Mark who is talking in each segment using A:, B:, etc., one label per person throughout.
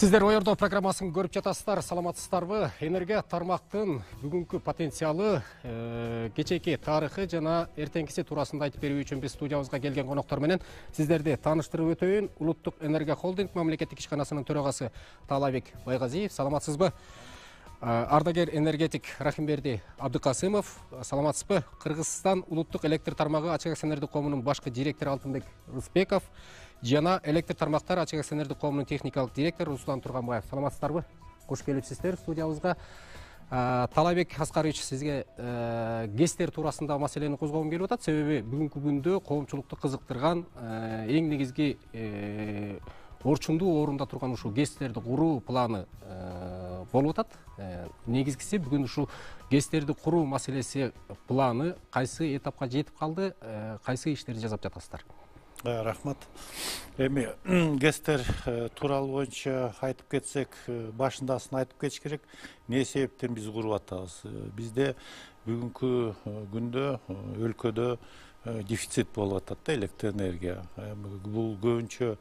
A: Сиздер ойордо программасын көрүп жатасыздар, саламатсыздарбы? Энергия тармактын бүгүнкү потенциалы, кечээки тарыхы жана эртеңкиси туурасында айтып берүү үчүн биз студиябызга келген коноктор менен сиздерди тааныштырып өтөйүн. Улуттук энергия холдинг мамлекеттик ишканасынын төрагасы Таалайбек Байгазиев, саламатсызбы? Ардагер энергетик Рахимберди Абдыкасымов, саламатсызбы? Кыргызстан улуттук электр тармагы ачык акционердик коомунун башкы директору Алтынбек Рысбеков жана электр тармактар ачык акционердик коомунун техникалык директору Руслан Турганбаев. Саламатсыздарбы? Кош келипсиздер студиябызга. Таалайбек Аскарович, сизге ГЭСтер туурасында маселени козгогум келип атат. Себеби бүгүнкү күндө коомчулукту кызыктырган эң негизги орчундуу орунда турган ушул ГЭСтерди куруу планы болуп атат. Негизгиси бүгүн ушул ГЭСтерди куруу маселеси планы кайсы этапка жетип калды, кайсы иштерди жасап жатасыздар?
B: Рахмат. Эми ГЭСтер тууралуу боюнча айтып кетсек, башындасын айтып кетиш керек. Не себептен биз куруп атабыз? Бизде бүгүнкү күндө өлкөдө дефицит болуп атат да, электр энергия. Бул көбүнчө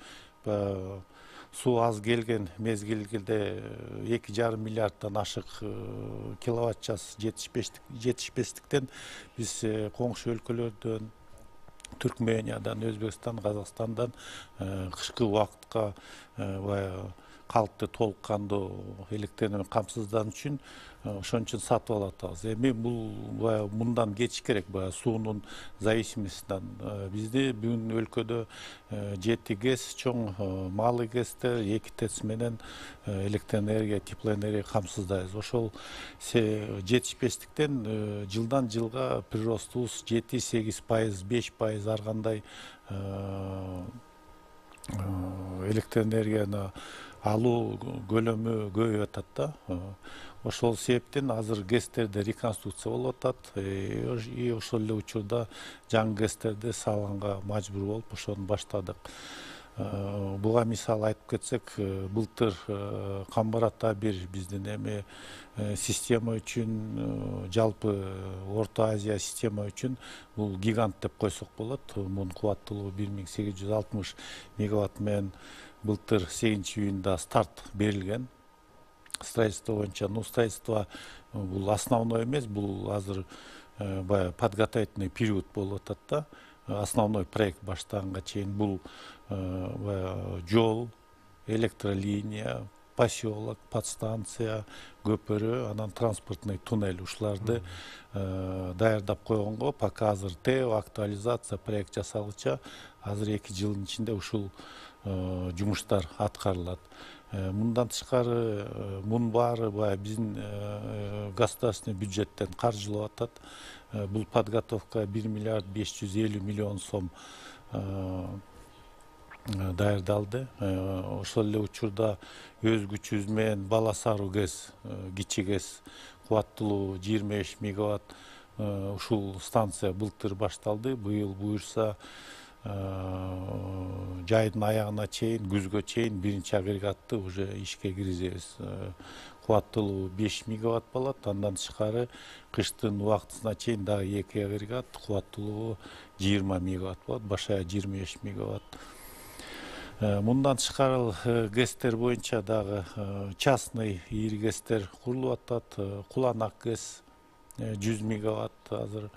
B: суу аз келген мезгилде 2,5 миллиарддан ашык киловатт час жетишпестиктен биз коңшу өлкөлөрдөн, Түркмениядан, Өзбекстан, Казакстандан кышкы убакытка калкты толук кандуу электр менен камсыздандыруу үчүн ошон үчүн сатып алып атабыз. Эми бул мындан кетиш керек, суунун зависимостунан. Бизде бүгүн өлкөдө 7 ГЭС, чоң малый ГЭСтер, 2 ТЭЦ менен электр энергия, теплоэнергия камсыздайбыз. Ошол жетишпестиктен жылдан жылга приростубуз 7-8%, 5% ар кандай электр энергияны алуу көлөмү көбөйүп атат да. Ошол себептен азыр ГЭСтерде реконструкция болуп атат. Ошол эле учурда жаңы ГЭСтерди салганга мажбур болуп ошону баштадык. Буга мисал айтып кетсек, былтыр Камбарата 1 биздин эми система үчүн, жалпы Орто Азия система үчүн бул гигант деп койсок болот. Мунун кубаттуулугу 1860 мегаватт менен былтыр 8-июнда старт берилген. Строительство боюнча, строительство бул основной эмес, бул азыр подготовительный период болуп атат да. Основной проект баштаганга чейин бул жол, электролиния, поселок, подстанция, көпөрө, анан транспортный туннель ушуларды даярдап койгонго, пока азыр ТЭО, актуализация, проект жасалгыча, азыр 2 жылдын ичинде ушул жумуштар аткарылат. Мындан тышкары мунун баары биздин государственный бюджеттен каржылап атат. Бул подготовка 1 миллиард 550 миллион сом даярдалды. Ошол эле учурда өз күчүбүз менен Бала Саруу ГЭС, кичи ГЭС, кубаттуулугу 25 мегаватт ушул станция былтыр башталды. Быйыл буюрса жайдын аягына чейин, күзгө чейин биринчи агрегатты уже ишке киргизебиз. Кубаттуулугу 5 мегаватт болот. Андан тышкары кыштын убактысына чейин дагы 2 агрегат, кубаттуулугу 20 мегаватт болот, башая 25 мегаватт. Мындан тышкары ГЭСтер боюнча дагы частный ири ГЭСтер курулуп атат. Куланак ГЭС 100 мегаватт азыр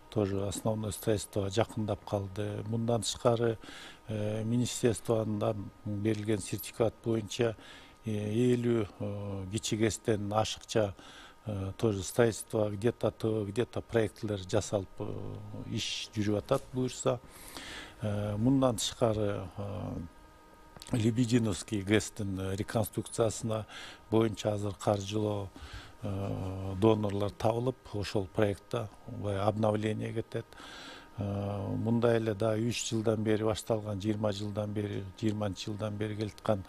B: тоже основной строительство жакындап калды. Мындан тышкары министерстводан берилген сертификат боюнча 50 кичи ГЭСтен ашыкча тоже строительство где-то проектлер жасалып иш жүрүп атат буюрса. Мындан тышкары Лебединовский ГЭСтин реконструкциясына боюнча азыр каржылоо донорлор табылып, ошол проектта обновление кетет. Мындай эле да 3 жылдан бери башталган, 20 жылдан бери, 20-жылдан бери келаткан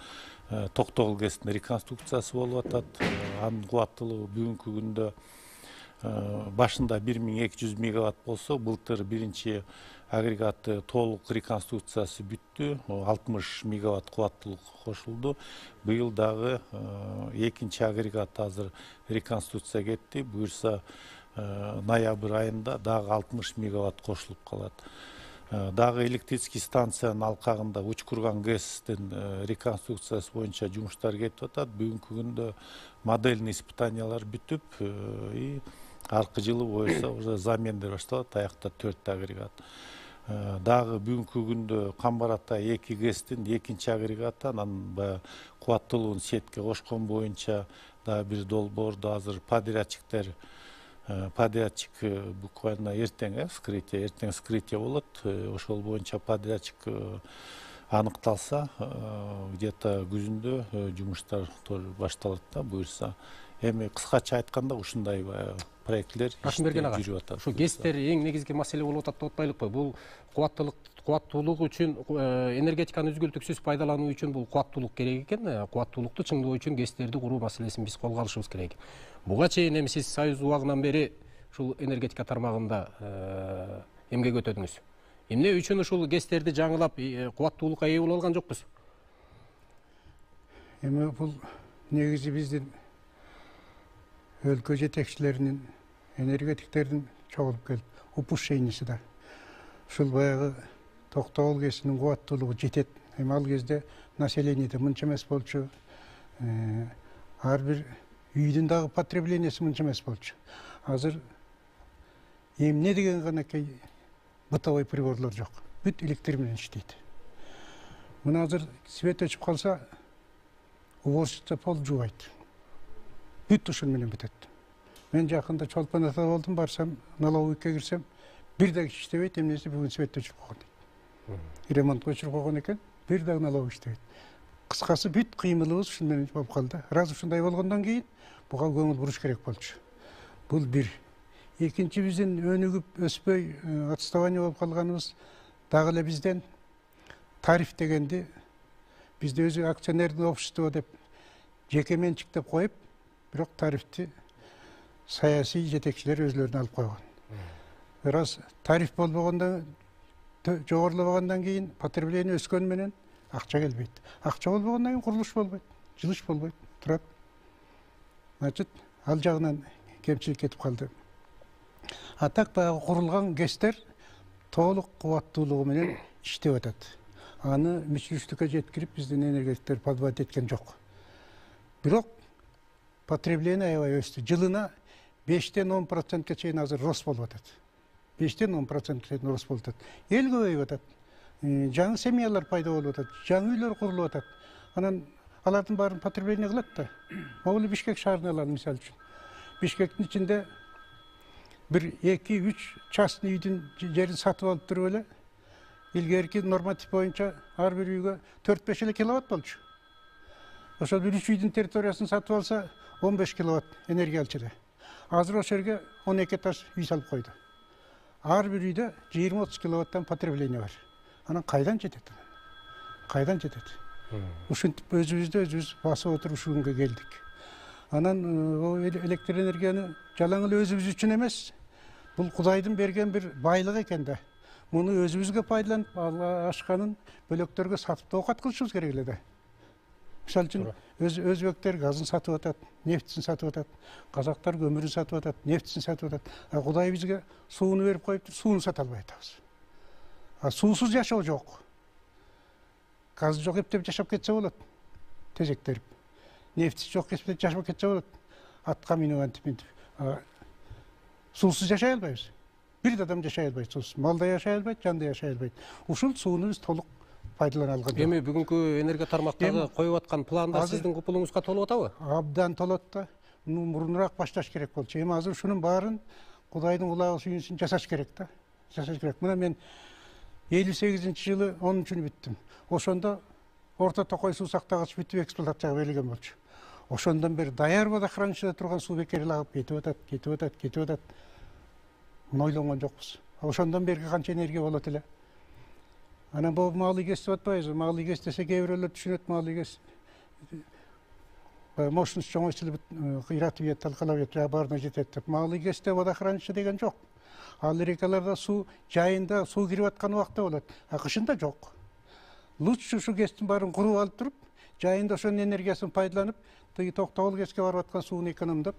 B: Токтогул ГЭСтин реконструкциясы болуп атат. Анын кубаттуулугу бүгүнкү күндө башында 1200 мегаватт болсо, былтыр биринчи агрегаты толук реконструкциясы бүттү, 60 мегаватт кубаттуулук кошулду. Быйыл дагы экинчи агрегат азыр реконструкция кетти. Буюрса ноябрь айында дагы 60 мегаватт кошулуп калат. дагы электрический станциянын алкагында учкурган гэстин реконструкциясы боюнча жумуштар кетип атат. Бүгүнкү күндө модельный испытаниялар бүтүп, аркы жылы боюнча уже замендер башталат, аякта 4 агрегат. Дагы бүгүнкү күндө Камбар Атай 2 гэстин 2-чи агрегаты, анан баягы кубаттуулугун сетке кошкон боюнча дагы бир долбоорду азыр подрядчик буквально эртең вскрытие болот. Ошол боюнча подрядчик аныкталса, где-то күзүндө жумуштар башталат да, буюрса. Эми кыскача айтканда ушундай проектлер жүрүп атат.
A: Ушу ГЭСтер эң негизги маселе болуп атат деп атпайлыкпы? Бул кубаттуулук үчүн, энергетиканы үзгүлтүксүз пайдалануу үчүн бул кубаттуулук керек экен. Кубаттуулукту чыңдоо үчүн ГЭСтерди куруу маселесин биз колго алышыбыз керек. Буга чейин эми сиз Союз убагынан бери ушул энергетика тармагында эмгек өтөдүңүз. Эмне үчүн ушул ГЭСтерди жаңылап кубаттуулукка ээ боло алган жокпуз?
C: Эми бул негизи биздин өлкө жетекчилеринин, энергетиктердин чогулуп келип упущениясы да. Ушул баягы Токтогул ГЭСинин кубаттуулугу жетет. Эми ал кезде населениеде мынча эмес болчу. Ар бир үйдүн дагы потреблениеси мынча эмес болчу. Азыр эмне деген ганакей бытовой приборлор жок. Бүт электр менен иштейт. Мына азыр свет өчүп калса, уборщица пол жуубайт. Бүт ушун менен бүтөт. Мен жакында Чолпон Ата болдум, барсам, налоговикке кирсем, бир дагы иштебейт, эмнеси бүгүн свет өчүп койгон. Ремонтко өчүрүп койгон экен, бир дагы налог иштебейт. Кыскасы бүт кыймылыбыз ушун менен болуп калды. Раз ушундай болгондон кийин буга көңүл буруш керек болчу. Бул бир. Экинчи, биздин өнүгүп өспөй отставание болуп калганыбыз дагы эле бизден тариф дегенди бизде өзү акционердик общество деп жеке менчик деп коюп, бирок тарифти саясий жетекчилер өзлөрүнө алып койгон. Раз тариф болбогондон, жогорулабагандан кийин потребление өскөн менен акча келбейт. Акча болбогондон кийин курулуш болбойт, жылыш болбойт, турат. Значит, ал жагынан кемчилик кетип калды. А так баягы курулган ГЭСтер толук кубаттуулугу менен иштеп атат. Аны мүчүлүштүккө жеткирип биздин энергетиктер подбат эткен жок. Бирок потребление аябай өстү. Жылына 5-тен 10%ке чейин азыр рост болуп атат. 5-тен 10%ке чейин рост болуп атат. Эл көбөйүп атат. Жаңы семьялар пайда болуп атат. Жаңы үйлөр курулуп атат. Анан алардын баарын потребление кылат да. Могу Бишкек шаарын алалы мисалы үчүн. Бишкектин ичинде бир 2-3 частный үйдүн жерин сатып алып туруп эле илгерки норматив боюнча ар бир үйгө 4-5 эле киловатт болчу. Ошол бир 3 үйдүн территориясын сатып алса 15 киловатт энергия алчу эле. Азыр ошол жерге 12 этаж үй салып койду. Ар бир үйдө 20-30 киловаттан потребление бар. Анан кайдан жетет? Кайдан жетет? Ушинтип өзүбүз басып отуруп ушул күнгө келдик. Анан электр энергияны жалаң эле өзүбүз үчүн эмес, бул Кудайдын берген бир байлык экен да. Муну өзүбүзгө пайдаланып, ашканын бөлөктөргө сатып да оокат кылышыбыз керек эле да. Мисалы үчүн өзбектер газын сатып атат, нефтисин сатып атат, казактар көмүрүн сатып атат, нефтисин сатып атат. Кудай бизге сууну берип коюптур, сууну сата албай атабыз. Суусуз жашоо жок. Газ жок эптеп жашап кетсе болот. Тезектерип. Нефтisi жок эптеп жашап кетсе болот. Атка минип антип. Суусуз жашай албайбыз. Бир адам жашай албайт суусуз. Мал да жашай албайт, жан да жашай албайт. Ушул сууну биз толук пайдалана алган.
A: Эми бүгүнкү энергия тармактагы коюп аткан пландар сиздин купулуңузга толуп атабы?
C: Абдан толот да. Мурунураак башташ керек болчу. Эми азыр ушунун баарын Кудайдын кулагы сүйүнсүн жасаш керек да. Жасаш керек. Мына мен 58-жылы 10-күнү бүттүм. Ошондо Орто Токой суу сактагыч бүтүп эксплуатацияга берилген болчу. Ошондон бери даяр водохранилищеде турган суу бекерил агып кетип атат. Муну ойлонгон жокпуз. Ошондон берги канча энергия болот эле. Анан бул Малый ГЭС деп атпайбызбы? Малый ГЭС десе кээ бирөөлөр түшүнөт. Малый ГЭС мощность чоңойтулуп ыйратып талкалап баарына жетет деп. Малый ГЭСте водохранилище деген жок. Ал рекаларда суу жайында суу кирип аткан убакта болот. Кышында жок. Лучше ушу ГЭСтин баарын куруп алып туруп, жайында ошонун энергиясын пайдаланып, Токтогул ГЭСке барып аткан сууну экономдоп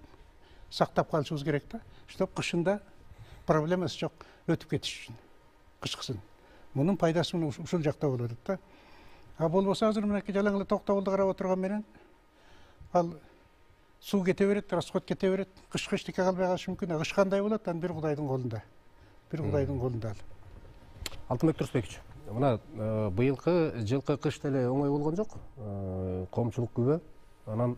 C: сактап калышыбыз керек да. Чтоб кышында проблемасы жок өтүп кетиш үчүн. Кышкысын. Мунун пайдасы ушул жакта болуп атат да. А болбосо азыр мынакей жалаң эле токтогулду карап отурган менен ал суу кете берет, расход кете берет, кышкы эчтеке калбай калышы мүмкүн. Кыш кандай болот, аны бир Кудайдын колунда. Бир Кудайдын колунда ал.
A: Алтынбек Турсбекович, мына быйылкы жылкы кыш деле оңой болгон жок. Коомчулук күбө. Анан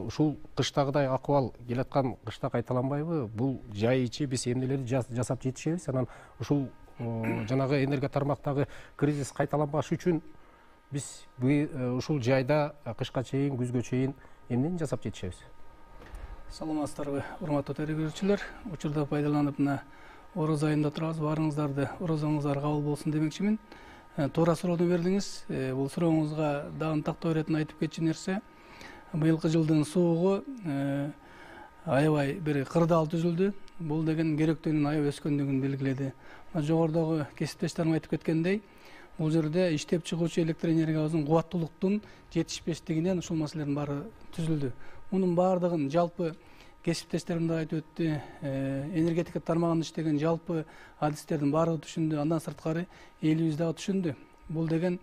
A: ушул кыштагыдай акыбал келаткан кышта кайталанбайбы? Бул жай ичи биз эмнелерди жасап жетишебиз? Анан ушул жанагы энергия тармактагы кризис кайталанбаш үчүн биз ушул жайда кышка чейин, күзгө чейин эмнени жасап жетишебиз?
D: Саламатсыздарбы, урматтуу телекөрүүчүлөр. Учурда пайдаланып мына ороз айында турабыз. Баарыңыздарды орозоңуздар кабыл болсун демекчимин. Туура суроону бердиңиз. Бул сурооңузга дагы тактоо беретин айтып кетчү нерсе. Быйылкы жылдын суугу аябай бир кырдаал түзүлдү. Бул деген керектүүнүн аябай өскөндүгүн белгиледи. Жогорудагы кесиптештерим айтып кеткендей, бул жерде иштеп чыгуучу электр энергиябыздын кубаттуулуктун жетишпештигинен ушул маселелердин баары түзүлдү. Мунун баардыгын жалпы кесиптештерим да айтып өттү, энергетика тармагында иштеген жалпы адистердин баардыгы түшүндү. Андан сырткары элибиз дагы түшүндү. Бул деген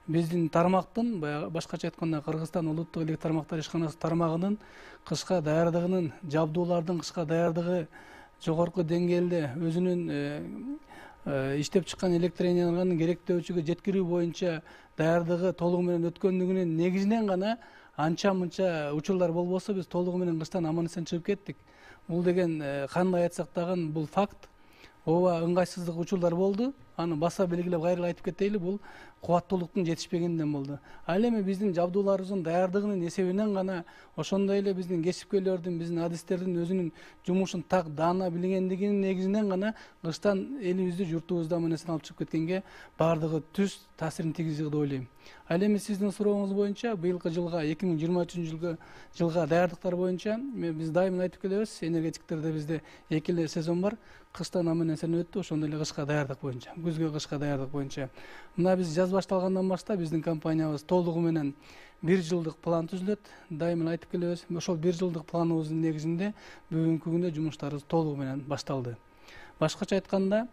D: биздин тармактын, башкача айтканда Кыргызстан улуттук электр тармактар ишканасы тармагынын кышка даярдыгынын, жабдуулардын кышка даярдыгы жогорку деңгээлде өзүнүн иштеп чыккан электр энергиянын керектөөчүгө жеткирүү боюнча даярдыгы толугу менен өткөндүгүнүн негизинен гана анча мынча учурлар болбосо биз толугу менен кыштан аман эсен чыгып кеттик. Бул деген кандай айтсак дагы бул факт. Ооба ыңгайсыздык учурлар болду. Аны баса белгилеп кайра айтып кетейли, бул кубаттуулуктун жетишпегенден болду. Ал эми биздин жабдууларыбыздын даярдыгынын эсебинен гана ошондой эле биздин кесипкерлердин, биздин адистердин өзүнүн жумушун так даана билгендигинин негизинен гана кыштан элибизди, журтубузду аман эсен алып чыгып кеткенге баардыгы түз таасирин тийгизди деп ойлойм. Ал эми сиздин сурооңуз боюнча быйылкы жылга 2023 жылга даярдыктар боюнча биз дайыма айтып келебиз, энергетиктерде бизде 2 эле сезон бар. Кыштан аман эсен өттү, ошондой эле кышка даярдык боюнча, күзгө кышка даярдык боюнча. Мына биз жаз башталгандан баштап биздин компаниябыз толугу менен 1 жылдык план түзүлөт. Дайыма айтып келебиз. Ошол 1 жылдык планыбыздын негизинде бүгүнкү күндө жумуштарыбыз толугу менен башталды. Башкача айтканда,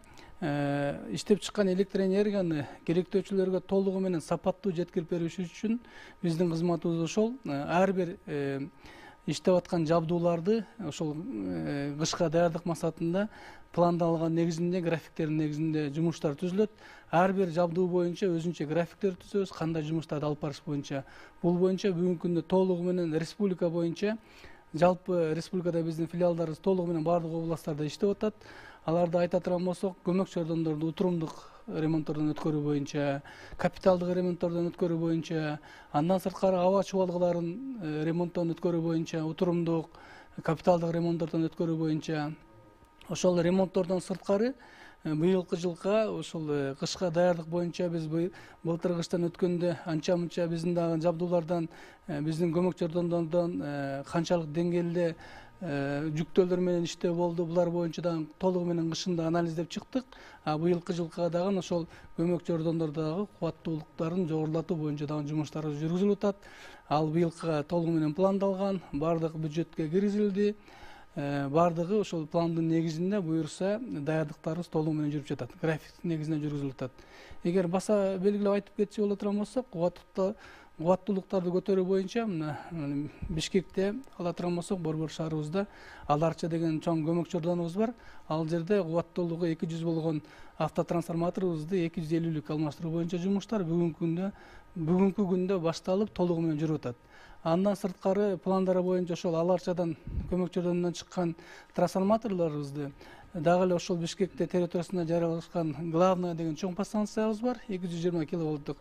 D: иштеп чыккан электр энергияны керектөөчүлөргө толугу менен сапаттуу жеткирип бериш үчүн биздин кызматыбыз ошол. Ар бир иштеп аткан жабдууларды ошол кышка даярдык максатында пландалган негизинде, графиктердин негизинде жумуштар түзүлөт. Ар бир жабдуу боюнча өзүнчө графиктер түзөбүз, кандай жумуштарды алып барыш боюнча. Бул боюнча бүгүнкү күндө толугу менен республика боюнча, жалпы республикада биздин филиалдарыбыз толугу менен бардык областтарда иштеп атат. Аларды айта турган болсок, көмөк чордондорду утурумдук ремонттордон өткөрүү боюнча, капиталдык ремонттордон өткөрүү боюнча, андан сырткары аба чубалгыларын ремонттон өткөрүү боюнча, утурумдук капиталдык ремонттордон өткөрүү боюнча, ошол ремонттордон сырткары быйылкы жылга ошол кышка даярдык боюнча биз былтыр кыштан өткөндө анча мынча биздин дагы жабдуулардан, биздин көмөк чордондордон канчалык деңгээлде жүктөөлөр менен иштөө болду, булар боюнча дагы толугу менен кышында анализдеп чыктык. Быйылкы жылга дагы ошол көмөк чордондордогу кубаттуулуктарын жогорулатуу боюнча дагы жумуштар жүргүзүлүп атат. Ал быйылкыга толугу менен пландалган, бардык бюджетке киргизилди. Бардыгы ошол пландын негизинде буюрса даярдыктарыбыз толугу менен жүрүп жатат. График негизинде жүргүзүлүп атат. Эгер баса белгилеп айтып кетчү боло турган болсок, кубаттуулуктарды көтөрүү боюнча мына Бишкекте ала турган болсок, Борбор шаарыбызда Аларча деген чоң көмөк чордонубуз бар. Ал жерде кубаттуулугу 200 болгон автотрансформаторубузду 250 алмаштыруу боюнча жумуштар бүгүнкү күндө башталып толугу менен жүрүп атат. Андан сырткары пландар боюнча ошол Аларчадан көмөк чордонунан чыккан трансформаторлорубузду дагы эле ошол Бишкекте территориясында жайгашкан главная деген чоң подстанциябыз бар, 220 киловолттук.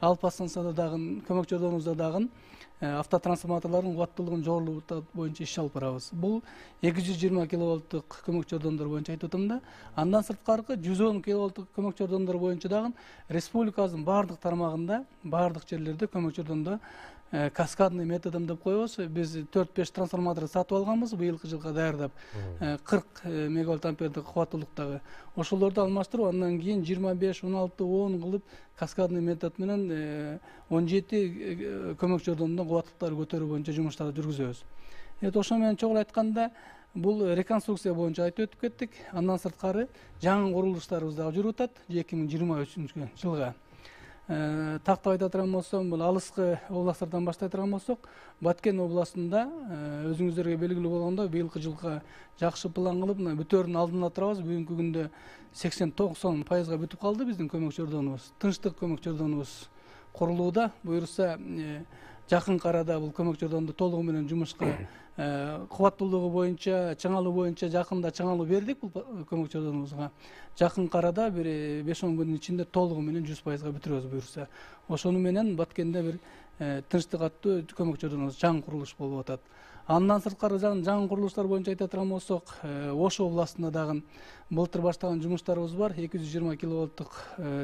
D: Ал подстанцияда дагы көмөк чордонубузда дагы автотрансформаторлордун кубаттуулугун жогорулатуу боюнча иш алып барабыз. Бул 220 киловолттук көмөк чордондор боюнча айтып атам да. Андан сырткары 110 киловолттук көмөк чордондор боюнча дагы республикабыздын бардык тармагында, бардык жерлерде көмөк чордондо каскадный методом деп коебуз. Биз 4-5 трансформатор сатып алганбыз, быйылкы жылга даярдап 40 мегаватт ампердик кубаттуулуктагы. Ошолорду алмаштырып, андан кийин 25, 16, 10 кылып каскадный метод менен 17 көмөк чордондон кубаттуулуктарды көтөрүү боюнча жумуштарды жүргүзөбүз. Ошо менен чогуу айтканда, бул реконструкция боюнча айтып өтүп кеттик. Андан сырткары жаңы курулуштарыбыз дагы жүрүп атат 2023 жылга. Тактап айта турган болсом, бул алыскы областтардан баштай турган болсок, Баткен областында өзүңүздөргө белгилүү болгондой быйылкы жылга жакшы план кылып, бүтөөрүнүн алдында турабыз. Бүгүнкү күндө 80-90% бүтүп калды биздин көмөк жардамыбыз. Тынчтык көмөк жардамыбыз курулууда. Буюрса жакынкы арада бул көмөк жардамды толугу менен жумушка кубаттуулугу боюнча, чыңалуу боюнча жакында чыңалуу бердик бул көмөк жардамыбызга. Жакынкы арада бир 5-10 күндүн ичинде толугу менен 100% бүтүрөбүз буюрса. Ошону менен Баткенде бир тынчтык аттуу көмөк жардамыбыз жаңы курулуш болуп атат. Андан сырткары жаңы курулуштар боюнча айта турган болсок, Ош областында дагы былтыр баштаган жумуштарыбыз бар. 220 киловаттык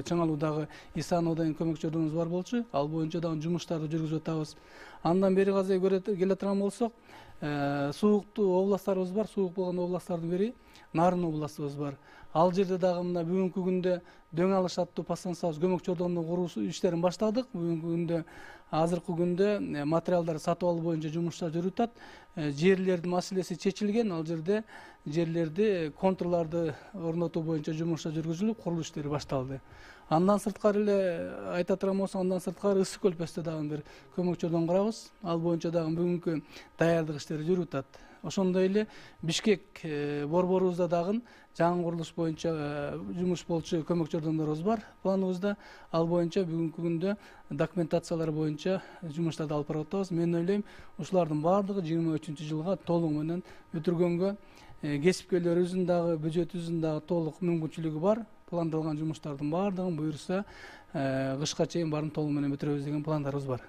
D: чыңалуудагы Исанова деген көмөк жардамыбыз бар болчу. Ал боюнча дагы жумуштарды жүргүзүп атабыз. Андан бери казай келе турган болсок, сууктуу областтарыбыз бар. Суук болгон областтардын бири Нарын областыбыз бар. Ал жерде дагы мына бүгүнкү күндө дөң алыш аттуу пассансабыз көмөк жардамды куруу иштерин баштадык. Бүгүнкү күндө азыркы күндө материалдар сатып алуу боюнча жумуштар жүрүп атат. Жерлердин маселеси чечилген. Ал жерде жерлерди контурларды орнотуу боюнча жумуштар жүргүзүлүп, курулуш иштери башталды. Андан сырткары эле айта турган болсок, андан сырткары Ысык Көлпөстө дагы бир көмөк жардам курабыз. Ал боюнча дагы бүгүнкү даярдык иштери жүрүп атат. Ошондой эле Бишкек борборубузда дагы жаңы курулуш боюнча жумуш болчу көмөк жардамдарыбыз бар планыбызда. Ал боюнча бүгүнкү күндө документациялар боюнча жумуштарды алып барып атабыз. Мен ойлойм, ушулардын баардыгы 23-жылга толугу менен бүтүргөнгө кесипкерлерибиздин дагы бюджетибиздин дагы толук мүмкүнчүлүгү бар. Пландалган жумуштардын баардыгын буюрса кышка чейин баарын толугу менен бүтүрөбүз деген пландарыбыз бар.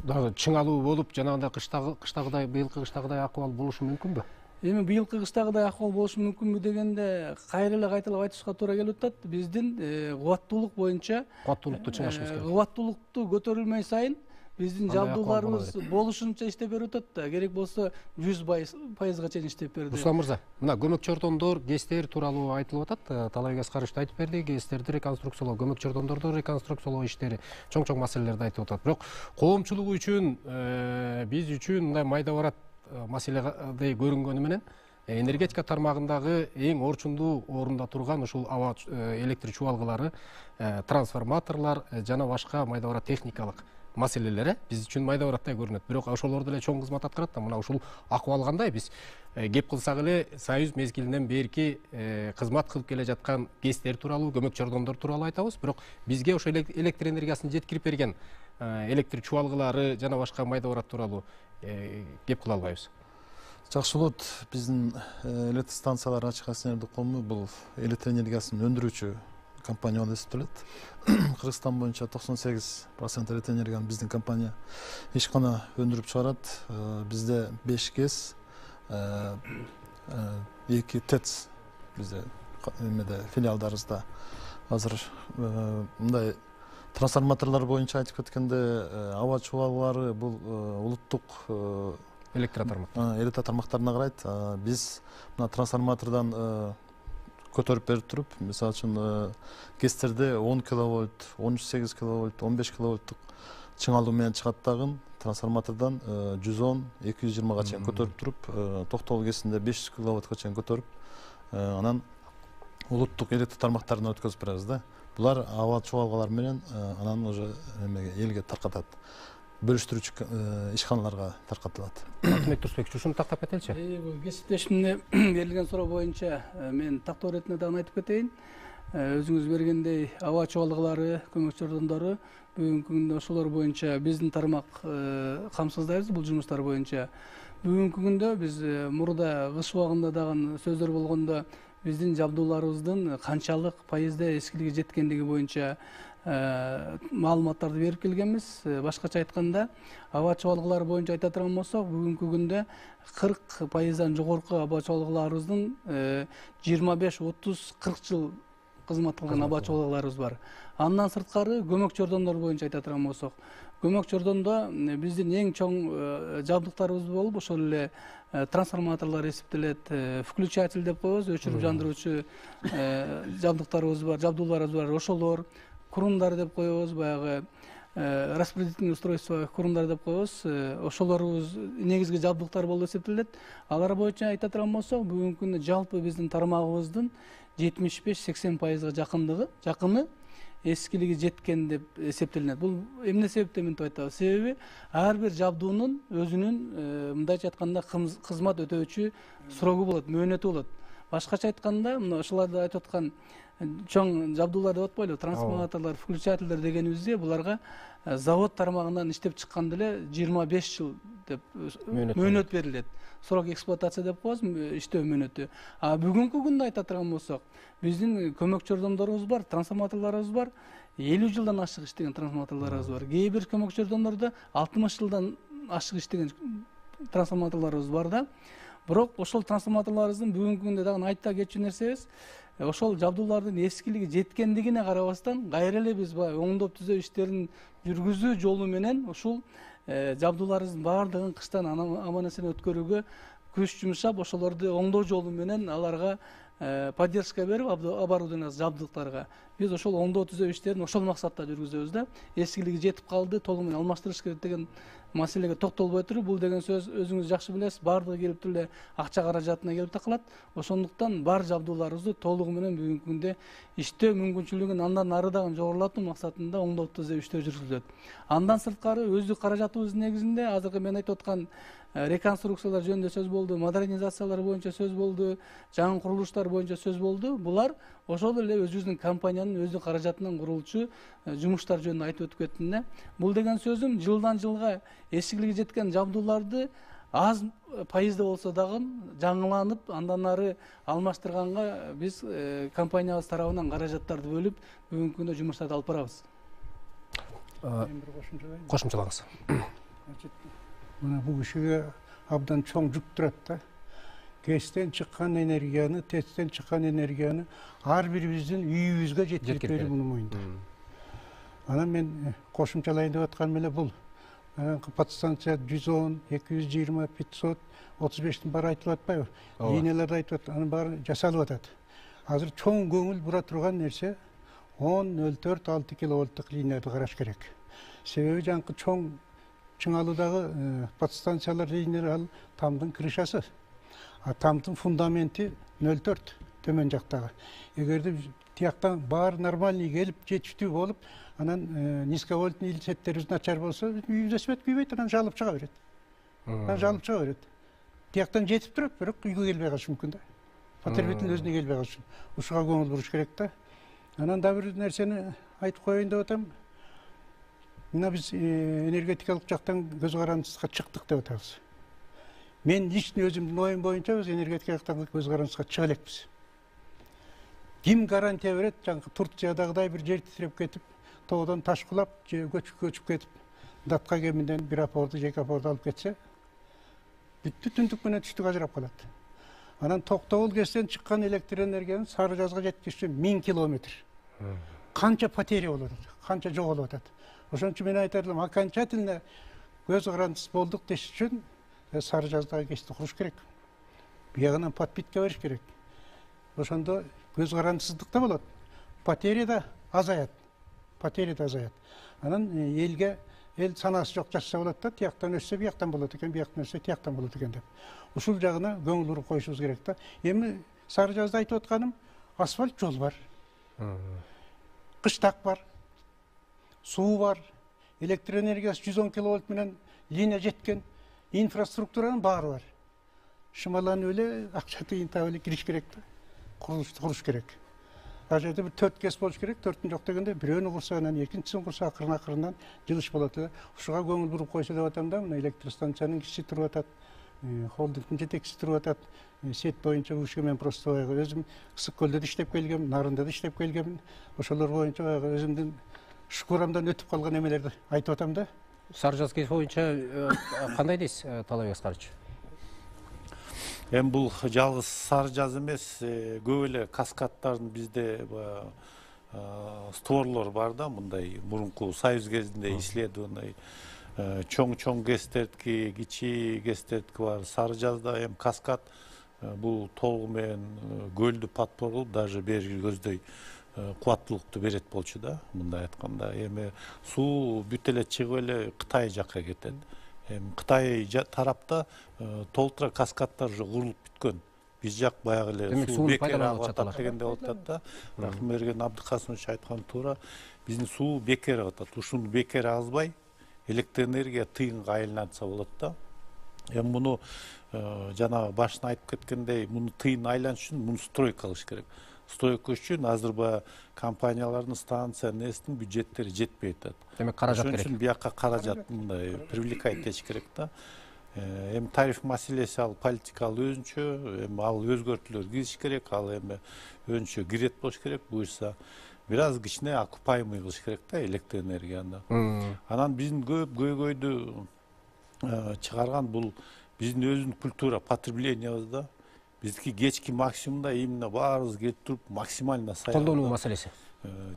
A: Дагы чыңалуу болуп, жанагындай кыштагыдай, быйылкы кыштагыдай акыбал болушу мүмкүнбү?
D: Эми быйылкы кыштагыдай акыбал болушу мүмкүнбү дегенде кайра эле кайталап айтышка туура келип атат. Биздин кубаттуулук боюнча
A: Кубаттуулукту чыңашыбыз керек.
D: Кубаттуулукту көтөрүлмөй сайын биздин жабдууларыбыз болушунча иштеп берип атат да. Керек болсо 100%га чейин иштеп берди.
A: Руслан мырза, мына көмөк жардамдар, ГЭСтер тууралуу айтылып атат. Талай ГЭС карыштуу айтып берди. ГЭСтерди реконструкциялоо, көмөк жардамдарды реконструкциялоо иштери чоң-чоң маселелерди айтып атат. Бирок коомчулук үчүн, биз үчүн мындай майда барат маселеде көрүнгөнү менен энергетика тармагындагы эң орчундуу орунда турган ушул аба электр чубалгылары, трансформаторлор жана башка майда барат техникалык маселелери биз үчүн майда бараттай көрүнөт. Бирок ошолор деле чоң кызмат аткарат да. Мына ушул акыбал кандай? Биз кеп кылсак эле Союз мезгилинен берки кызмат кылып келе жаткан ГЭСтер тууралуу, көмөк жардамдар тууралуу айтабыз. Бирок бизге ошо электр энергиясын жеткирип берген электр чубалгылары жана башка майда барат тууралуу кеп кыла албайбыз.
E: Жакшы болот. Биздин электр станциялар ачык акционердик коому бул электр энергиясын өндүрүүчү компания болуп эсептелет. Кыргызстан боюнча 98% электр энергияны биздин компания ишкана өндүрүп чыгарат. Бизде 5 ГЭС, 2 ТЭЦ бизде эмеде филиалдарыбызда азыр мындай трансформаторлор боюнча айтып кеткенде аба чубалгылары бул улуттук электр тармактарына карайт. Биз мына трансформатордон көтөрүп берип туруп, мисалы үчүн ГЭСтерде 10 киловольт, 13-8 киловольт, 15 киловольттук чыңалуу менен чыгат дагы трансформатордон 110-220га чейин көтөрүп туруп, Токтогул ГЭСинде 500 киловольтка чейин көтөрүп, анан улуттук электр тармактарына өткөзүп беребиз да. Булар аба чубалгалар менен анан уже элге таркатат. Бөлүштүрүүчү ишканаларга таркатылат.
A: Атмек Турсбекович, ушуну тактап кетеличи.
D: Бул кесиптешимде берилген суроо боюнча мен тактоо иретинде дагы айтып кетейин. Өзүңүз бергендей аба чубалгылары, көмөк жардамдары бүгүнкү күндө ошолор боюнча биздин тармак камсыздайбыз бул жумуштар боюнча. Бүгүнкү күндө биз мурда кыш убагында дагы сөздөр болгондо биздин жабдууларыбыздын канчалык пайызда эскилиги жеткендиги боюнча маалыматтарды берип келгенбиз. Башкача айтканда, аба чубалгылары боюнча айта турган болсок, бүгүнкү күндө 40%дан жогорку аба чубалгыларыбыздын 25-30-40 жыл кызмат кылган аба чубалгыларыбыз бар. Андан сырткары көмөк жардамдар боюнча айта турган болсок, көмөк жардамда биздин эң чоң жабдыктарыбыз болуп, ошол эле трансформаторлор эсептелет, включатель деп коебуз, өчүрүп жандыруучу жабдыктарыбыз бар, жабдууларыбыз бар, ошолор, курумдар деп коебуз, баягы распределительный устройство курумдар деп коебуз. Ошолорубуз негизги жабдыктар болуп эсептелет. Алар боюнча айта турган болсок, бүгүнкү күндө жалпы биздин тармагыбыздын 75-80%га жакыны эскилиги жеткен деп эсептелинет. Бул эмне себептен мынтип айтабыз? Себеби ар бир жабдуунун өзүнүн мындайча айтканда кызмат өтөөчү срогу болот, мөөнөтү болот. Башкача айтканда, мына ошолорду айтып аткан чоң жабдуулар деп атпайлыбы, трансформаторлор, включателдер дегенибизде буларга завод тармагынан иштеп чыкканда эле 25 жыл деп мөөнөт берилет. Срок эксплуатация деп коебуз, иштөө мөөнөтү. А бүгүнкү күндө айта турган болсок, биздин көмөкчү жардамдарыбыз бар, трансформаторлорубуз бар. 50 жылдан ашык иштеген трансформаторлорубуз бар. Кээ бир көмөкчү жардамдарда 60 жылдан ашык иштеген трансформаторлорубуз бар да. Бирок ошол трансформаторлорубуздун бүгүнкү күндө дагы айта кетчү нерсебиз, ошол жабдуулардын эскилиги жеткендигине карабастан, кайра эле биз оңдоп түзөө иштерин жүргүзүү жолу менен ушул жабдууларыбыздын баардыгын кыштан аман эсен өткөрүүгө күч жумшап, ошолорду оңдоо жолу менен аларга поддержка берип, оборудование жабдыктарга биз ошол оңдоо түзөө иштерин ошол максатта жүргүзөбүз да. Эскилиги жетип калды, толугу менен алмаштырыш керек деген маселеге токтолбой туруп, бул деген сөз өзүңүз жакшы билесиз, баардыгы келип туруп эле акча каражатына келип такалат. Ошондуктан бар жабдууларыбызды толугу менен бүгүнкү күндө иштөө мүмкүнчүлүгүн андан ары дагы жогорулатуу максатында оңдоп түзөө иштөө жүргүзүлөт. Андан сырткары өздүк каражатыбыздын негизинде азыркы мен айтып аткан реконструкциялар жөнүндө сөз болду, модернизациялар боюнча сөз болду, жаңы курулуштар боюнча сөз болду. Булар ошол эле өзүбүздүн компаниянын өздүк каражатынан курулчу жумуштар жөнүндө айтып өтүп кеттим да. Бул деген сөзүм жылдан жылга эскилиги жеткен жабдууларды аз пайызда болсо дагы жаңыланып, андан ары алмаштырганга биз компаниябыз тарабынан каражаттарды бөлүп, бүгүнкү күндө жумуштарды алып барабыз.
A: Кошумчалаңыз.
C: Мына бул кишиге абдан чоң жүк турат да. КЭСтен чыккан энергияны, ТЭЦтен чыккан энергияны ар бирибиздин үйүбүзгө жеткирип берүү мунун мойнунда. Анан мен кошумчалайын деп атканым эле бул. Подстанция 110, 220, 500, 35-тин баары айтылып атпайбы? Линияларды айтып атат, анын баары жасалып атат. Азыр чоң көңүл бура турган нерсе 10-04-6 киловольттук линияларды караш керек. Себеби жанкы чоң чыңалуудагы подстанциялар линиялары ал тамдын крышасы. А тамдын фундаменти 04 төмөн жактагы. Эгерде тияктан баары нормальный келип жетиштүү болуп, анан низковольтный сеттерибиз начар болсо, үйүбүздө свет күйбөйт, анан жалып чыга берет. Тияктан жетип турат, бирок үйгө келбей калышы мүмкүн да. Потребителдин өзүнө келбей калышы. Ушуга көңүл буруш керек да. Анан да бир нерсени айтып коеюн деп атам. Мына биз энергетикалык жактан көз карандысызга чыктык деп атабыз. Мен личный өзүмдүн оюм боюнча биз энергетика жактан көз карандысызга чыга элекпиз. Ким гарантия берет, жанкы Турциядагыдай бир жер титиреп кетип, тоодон таш кулап, же көчүп кетип, датка кеминен бир апорду, же эки апорду алып кетсе, бүттү түндүк менен түштүк ажырап калат. Анан Токтогул КЭСтен чыккан электр энергиянын Сары Жазга жеткиш үчүн 1000 километр. Канча потеря болуп атат, канча жоголуп атат. Ошон үчүн мен айтар элем, окончательно көз карандысыз болдук деш үчүн Сары Жаздагы КЭСти куруш керек. Биягынан подпитка бериш керек. Ошондо көз карандысыздык да болот. Потеря да азаят. Анан элге эл санасы жок жашаса болот да, тияктан өссө бияктан болот экен, бияктан өссө тияктан болот экен деп. Ушул жагына көңүл буруп коюшубуз керек да. Эми Сары Жазда айтып атканым, асфальт жол бар. Кыштак бар. Суу бар. Электр энергиясы 110 киловольт менен линия жеткен. Инфраструктуранын баары бар. Шымаланып эле акча тыйын таап эле кириш керек да. Курулушту куруш керек. Ал жерде бир 4 КЭС болуш керек, 4-ün жок дегенде бирөөнү курса, анан экинчисин курса акырын-акырындан жылыш болот эле. Ушуга көңүл буруп койсо деп атам да, мына электр станциянын киши туруп атат, холдингдин жетекчиси туруп атат. Сет боюнча бул мен просто өзүм Ысык көлдө да иштеп келгем, Нарында да иштеп келгем. Ошолор боюнча өзүмдүн шкурамдан өтүп калган эмелерди айтып атам да.
A: Сары Жаз КЭС боюнча кандай дейсиз, Талайбек Аскарович?
B: Эми бул жалгыз Сары Жаз эмес, көп эле каскаддардын бизде створлор бар да, мындай мурунку Союз кезинде исследованный чоң КЭСтердики, кичи КЭСтердики бар. Сары Жазда эми каскад бул толугу менен көлдү подпор кылып, даже бери көздөй кубаттуулукту берет болчу да, мындай айтканда. Эми суу бүт эле чыгып эле Кытай жакка кетет. Эми Кытай тарапта толтура каскаддар уже курулуп бүткөн. Биз жак баягы эле суу бекер агып атат дегенде болуп атат да. Бирок Мерген Абдыкасымович айткан туура, биздин суу бекер агып атат. Ушуну бекер агызбай, электр энергия тыйынга айлантса болот да. Эми муну жана башына айтып кеткендей, муну тыйын айлантыш үчүн муну стройка кылыш керек. Стройка үчүн азыр баягы компаниялардын, станциянын эстин бюджеттери жетпей атат.
A: Демек каражат керек.
B: Ошон үчүн бияка каражат мындай привлекать этиш керек да. Эми тариф маселеси ал политикалуу өзүнчө, эми ал өзгөртүүлөр кириш керек, ал эми өзүнчө кирет болуш керек, буюрса бир аз кичине окупаемый кылыш керек да электр энергияны. Анан биздин көп көйгөйдү чыгарган бул биздин өзүнүн культура потреблениябыз да. Биздики кечки максимумда именно баарыбыз келип туруп максимально саябыз.
A: Колдонуу маселеси.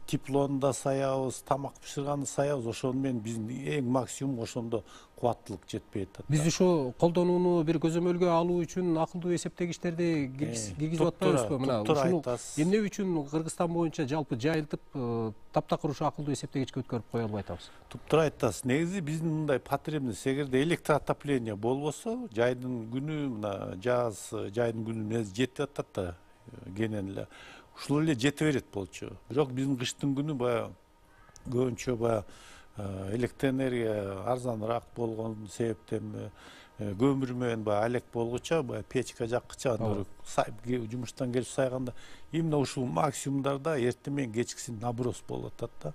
B: Теплону да саябыз, тамак бышырганды саябыз, ошону менен биздин эң максимум ошондо кубаттуулук жетпей атат.
A: Биз ушу колдонууну бир көзөмөлгө алуу үчүн акылдуу эсептегичтерди киргизип атпайбызбы? Мына ушуну эмне үчүн Кыргызстан боюнча жалпы жайылтып, таптакыр ушу акылдуу эсептегичке өткөрүп кое албай атабыз?
B: Туптура айтасыз. Негизи биздин мындай потребность, эгерде электроотопление болбосо, жайдын күнү, мына жаз, жайдын күнү жетип атат да, кенен эле. Ушул эле жете берет болчу. Бирок биздин кыштын күнү баягы көбүнчө баягы электр энергия арзаныраак болгон себептен көмүр менен баягы алек болгуча, баягы печка жаккыча, жумуштан келип сайганда именно ушул максимумдарда эртең менен кечкисин наброс болуп атат да.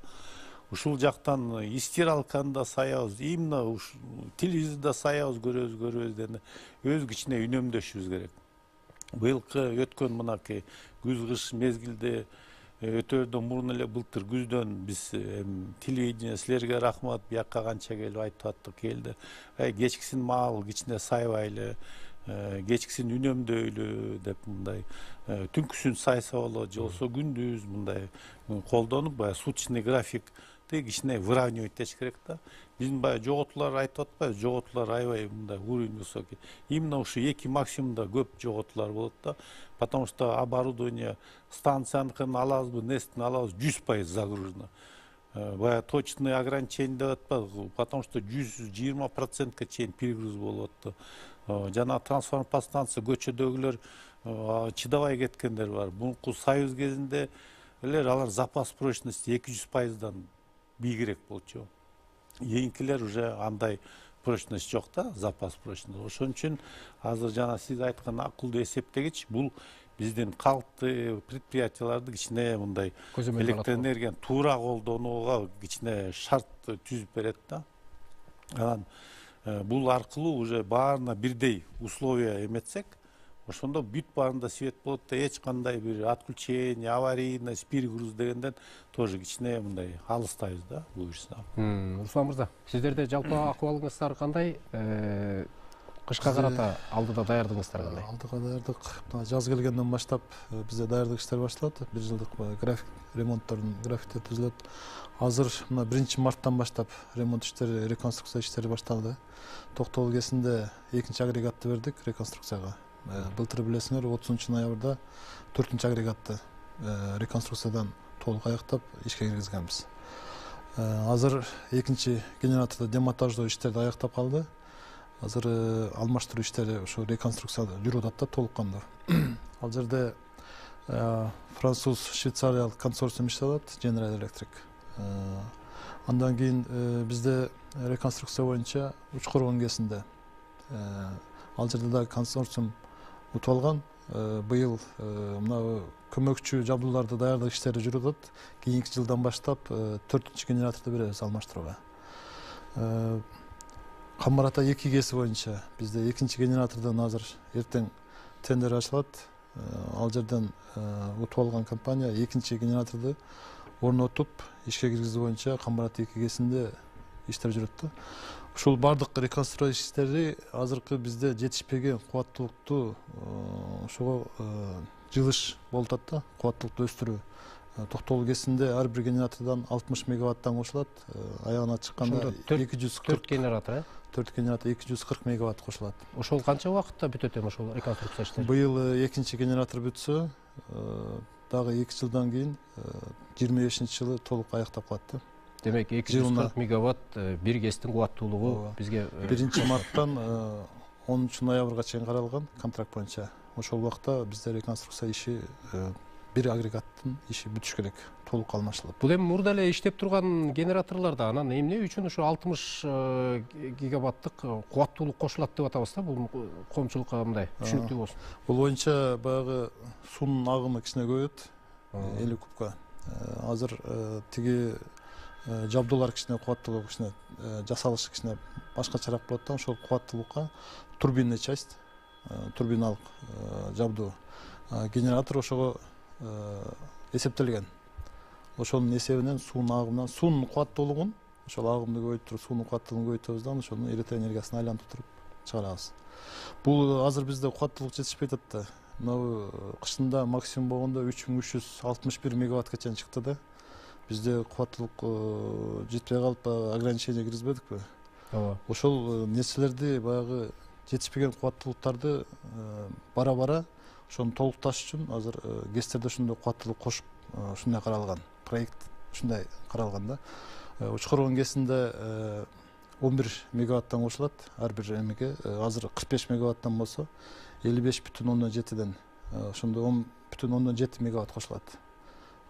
B: Ушул жактан стиралканы да саябыз, именно уш телевизорда саябыз, көрөбүз деген өз кичине үнөмдөшүбүз керек. Быйылкы өткөн мынакей күз-кыш мезгилде өтөрдөн мурун эле былтыр күздөн биз телевидение силерге рахмат, бияка канча келип айтып аттык келди. Кечкисин маал кичине сайбайлы, кечкисин үнөмдөйлү деп мындай түнкүсүн сайса болот, же болбосо күндүз мындай колдонуп баягы суточный график кичине выравнивать этиш керек да. Биздин баягы жоготуулар айтып атпайбы, жоготуулар аябай мындай уровень высокий. Именно ушу эки максимумда көп жоготуулар болот да. Потому что оборудование станцияныкын алабызбы, несттин алабыз 100% загружено. Баягы точный ограничение деп атпайбы, потому что 120%ка чейин перегруз болуп атты. Жана трансформатор подстанция көчөдөгүлөр чыдабай кеткендер бар. Мурунку союз кезинде эле алар запас прочности 200%дан бийигирээк болчу. Кийинкилер уже андай прочность жок да, запас прочности. Ошон үчүн азыр жана сиз айткан акылдуу эсептегич бул биздин калкты предприятияларды кичине мындай электр энергияны туура колдонууга кичине шарт түзүп берет да. Анан бул аркылуу уже баарына бирдей условия эметсек, ошондо бүт баарында свет болот да, эч кандай бир отключение, аварийность, перегруз дегенден тоже кичине мындай алыстайбыз да, буюрса.
A: Руслан мырза, сиздерде жалпы акыбалыңыздар кандай? Кышка карата алдыда даярдыгыңыздар кандай?
E: Алдыга даярдык жаз келгенден баштап бизде даярдык иштер башталат. Бир жылдык график ремонттордун графиктери түзүлөт. Азыр мына 1-марттан баштап ремонт иштери, реконструкция иштери башталды. Токтогул кесинде 2-агрегатты бердик реконструкцияга. Былтыр билесиңер 30-ноябрда 4-агрегатты реконструкциядан толук аяктап ишке киргизгенбиз. Азыр 2-генераторду демонтаждоо иштери аяктап калды. Азыр алмаштыруу иштери ошо реконструкцияда жүрүп атат да толук кандуу. Ал жерде француз, швейцариялык консорциум иштеп атат, General Electric. Андан кийин бизде реконструкция боюнча Учкоргон кесинде ал жерде да консорциум утуп алган. Быйыл мына көмөкчү жабдууларды даярдык иштери жүрүп атат. Кийинки жылдан баштап 4-генераторду беребиз алмаштырууга. Камбар-Ата 2 кеси боюнча бизде 2-генератордон азыр эртең тендер ачылат. Ал жерден утуп алган компания 2-генераторду орнотуп ишке киргизүү боюнча Камбар-Ата 2 кесинде иштер жүрөт да. Ушул бардык реконструкция иштери азыркы бизде жетишпеген кубаттуулукту ошого жылыш болуп атат да, кубаттуулукту өстүрүү. Токтогул кесинде ар бир генератордон 60 мегаваттан кошулат. Аягына чыкканда 240
A: генератор,
E: 4 генератор 240 мегаватт кошулат.
A: Ошол канча убакытта бүтөт эми ошол реконструкция иштери?
E: Быйыл 2-генератор бүтсө, дагы 2 жылдан кийин 25-жылы толук аяктап калат да.
A: Демек 240 мегаватт бир ГЭСтин кубаттуулугу бизге
E: 1 марттан 10 ноябрга чейин каралган контракт боюнча. Ошол убакта бизде реконструкция иши бир агрегаттын иши бүтүш керек, толук алмашылып.
A: Бул эми мурда эле иштеп турган генераторлордо анан эмне үчүн ушу 60 гигаваттык кубаттуулук кошулат деп атабыз да, бул коомчулукка мындай түшүнүктүү болсун.
E: Бул боюнча баягы суунун агымы кичине көбөйөт, 50 кубка. Азыр тиги жабдуулар кичине кубаттуулугу кичине жасалышы кичине башкачараак болот да, ошол кубаттуулукка турбинный часть, турбиналык жабдуу генератор ошого эсептелген. Ошонун эсебинен суунун агымынан, суунун кубаттуулугун, ошол агымды көбөйтүп, суунун кубаттуулугун көбөйтөбүз да, ошону электр энергиясына айлантып туруп чыгарабыз. Бул азыр бизде кубаттуулук жетишпей атат да. Мына кышында максимум болгондо 3361 мегаваттка чейин чыкты да. Бизде кубаттуулук жетпей калып, ограничение киргизбедикпи?
A: Ооба.
E: Ошол нерселерди баягы жетишпеген кубаттуулуктарды бара-бара ошону толукташ үчүн азыр ГЭСтерде ушундай кубаттуулук кошуп ушундай каралган. Проект ушундай каралган да. Учкоргон ГЭСинде 11 мегаваттан кошулат ар бир эмеге. Азыр 45 мегаваттан болсо 55,7ден ошондо 10,7 мегаватт кошулат.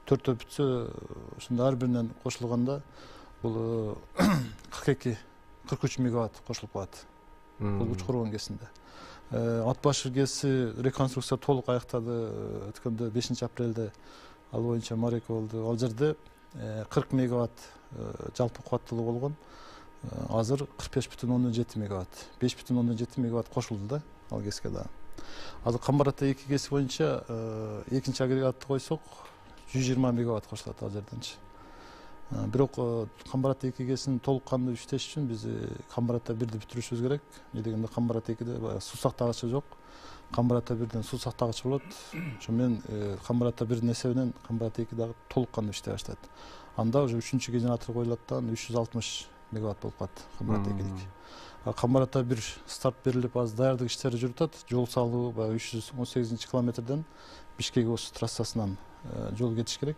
E: 4 бүтсө ушунда ар биринен кошулганда бул 43 мегаватт кошулуп калат. Бул Учкоргон ГЭСинде. Ат башы ГЭСи реконструкция толук аяктады. Өткөндө 5 апрелде ал боюнча марека болду. Ал жерде 40 мегаватт жалпы кубаттуулугу болгон. Азыр 45,7 мегаватт. 5,7 мегаватт кошулду да ал ГЭСке да. Азыр Камбар-Ата 2 ГЭСи боюнча экинчи агрегатты койсок 120 мегаватт кошулат ал жерденчи. Бирок Камбар-Ата 2 ГЭСин толук кандуу иштеш үчүн биз Камбар-Ата 1ди бүтүрүшүбүз керек. Эмне дегенде Камбар-Ата 2де суу сактагычы жок. Камбар-Ата 1ден суу сактагычы болот. Ошо менен Камбар-Ата 1дин эсебинен Камбар-Ата 2 дагы толук кандуу иштей баштайт. Анда уже 3-чү генератор коюлат да, 360 мегаватт болуп калат Камбар-Ата 2дики. Камбар-Ата 1 старт берилип, азыр даярдык иштери жүрүп атат. Жол салуу баягы 318-километрден Бишкек-Ош трассасынан жол кетиш керек.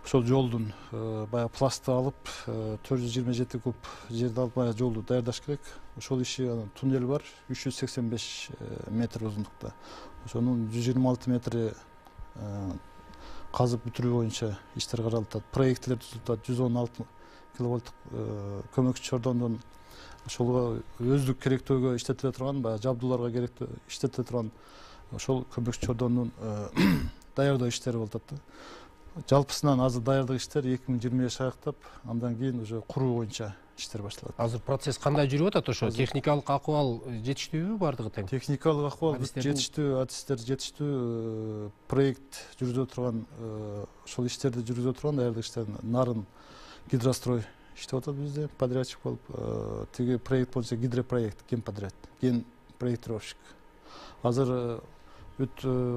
E: Ошол жолдун баягы пластты алып 427 куб жерди алып баягы жолду даярдаш керек. Ошол иши туннель бар, 385 метр узундукта. Ошонун 126 метри казып бүтүрүү боюнча иштер каралып атат. Проекттер түзүлүп атат. 116 киловольттук көмөкчү чордондон ошолго өздүк керектөөгө иштетиле турган, баягы жабдууларга керектөө иштетиле турган ошол көмөкчү чордондун даярдоо иштери болуп атат да. Жалпысынан азыр даярдык иштер 2025 аяктап, андан кийин уже куруу боюнча иштер башталат.
A: Азыр процесс кандай жүрүп атат ошо? Техникалык акыбал жетиштүүбү бардыгы тең?
E: Техникалык акыбал жетиштүү, адистер жетиштүү, проект жүргүзө турган, ошол иштерди жүргүзө турган даярдык иштерин Нарын гидрострой иштеп атат бизде, подрядчик болуп. Тиги проект боюнча гидропроект, генподряд, ген проектировщик. Азыр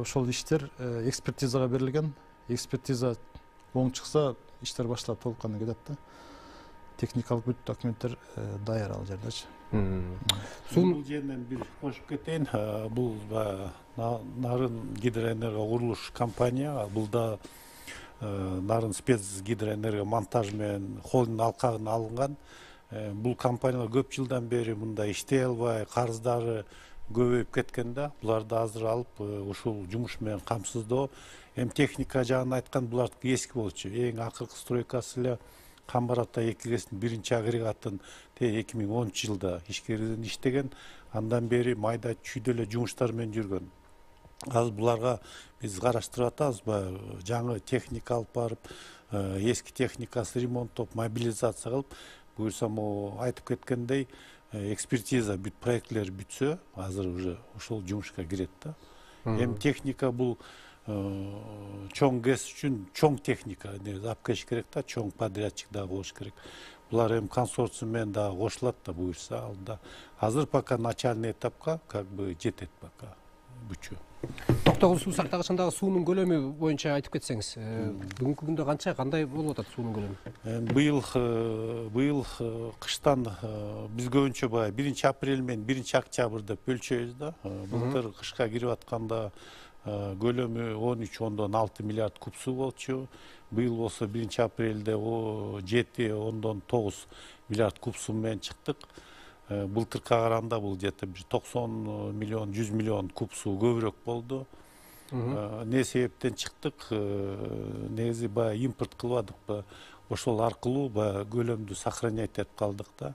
E: ошол иштер экспертизага берилген. Экспертиза оң чыкса, иштер башталып толук кандуу кетет да. Техникалык бүт документтер даяр ал жердечи.
B: Бул жерден бир кошуп кетейин. Бул Нарын гидроэнерго курулуш компания, бул да Нарын спец гидроэнерго монтаж менен холдинг алкагына алынган. Бул компания көп жылдан бери мында иштей албай, карыздары көбөйүп кеткен да. Буларды азыр алып, ушул жумуш менен камсыздоо. Техника жагын айткан, булардыкы эски болчу. Эң акыркы стройкасы эле Камбар-Ата 2 ГЭСтин 1-чи агрегатын 2010-жылда ишкерден иштеген. Андан бери майда чүйдө эле жумуштар менен жүргөн. Азыр буларга биз караштырып атабыз, жаңы техника алып барып, эски техникасы ремонттоп, мобилизация кылып, буюрса айтып кеткендей, экспертиза бүт проектлер бүтсө, азыр уже ошол жумушка кирет да. Техника бул чоң ГЭС үчүн чоң техника алып келиш керек да, чоң подрядчик да болуш керек. Булар консорциум менен да кошулат да буюрса, алда. Азыр пока начальный этапка как бы жетет пока бүчө.
A: Токтогул суу сактагычындагы суунун көлөмү боюнча айтып кетсеңиз, бүгүнкү күндө канча, кандай болуп атат суунун көлөмү? Быйыл кыштан биз көбүнчө 1 апрель менен 1 октябрь деп бөлчөбүз да. Былтыр кышка кирип атканда
B: көлөмү 13,6 миллиард куб суу болчу. Быйыл болсо 1-апрелде о 7,9 миллиард куб суу менен чыктык. Былтыркыга караганда бул где-то 90 миллион 100 миллион куб суу көбүрөөк болду. Не себептен чыктык? Негизи баягы импорт кылбадык. Ошол аркылуу баягы көлөмдү сохранять этип калдык да.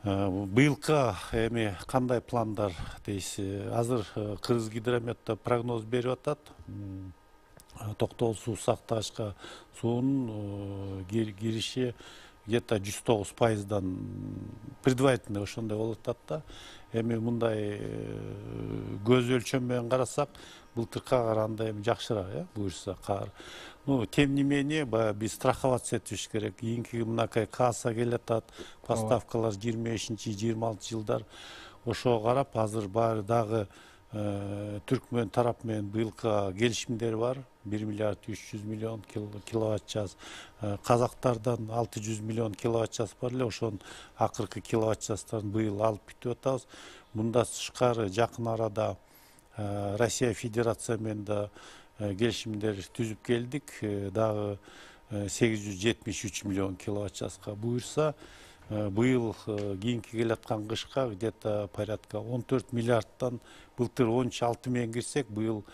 B: Быйылкы эми кандай пландар дейсиз? Азыр Кыргызгидромет прогноз берип атат. Токтогул суу сактагычка суунун кириши где-то 109%дан предварительно ошондой болуп атат да. Эми мындай көз өлчөм менен карасак, былтыркыга караганда эми жакшыраак, буюрса кар. Тем не менее, биз страховаться этишибиз керек. Кийинки мынакай касса келатат, поставкалар 25-26 жылдар. Ошого карап, азыр баары дагы Түркмен тарап менен быйылкы келишимдер бар. 1 миллиард 300 миллион киловатт час. Казактардан 600 миллион киловатт час бар эле. Ошонун акыркы киловатт частарын быйыл алып бүтүп атабыз. Мындан тышкары жакын арада Россия Федерация менен да келишимдер түзүп келдик. Дагы 873 миллион киловатт часка буюрса, быйыл кийинки келаткан кышка где-то порядка 14 миллиардтан, былтыр 13,6 менен кирсек, быйыл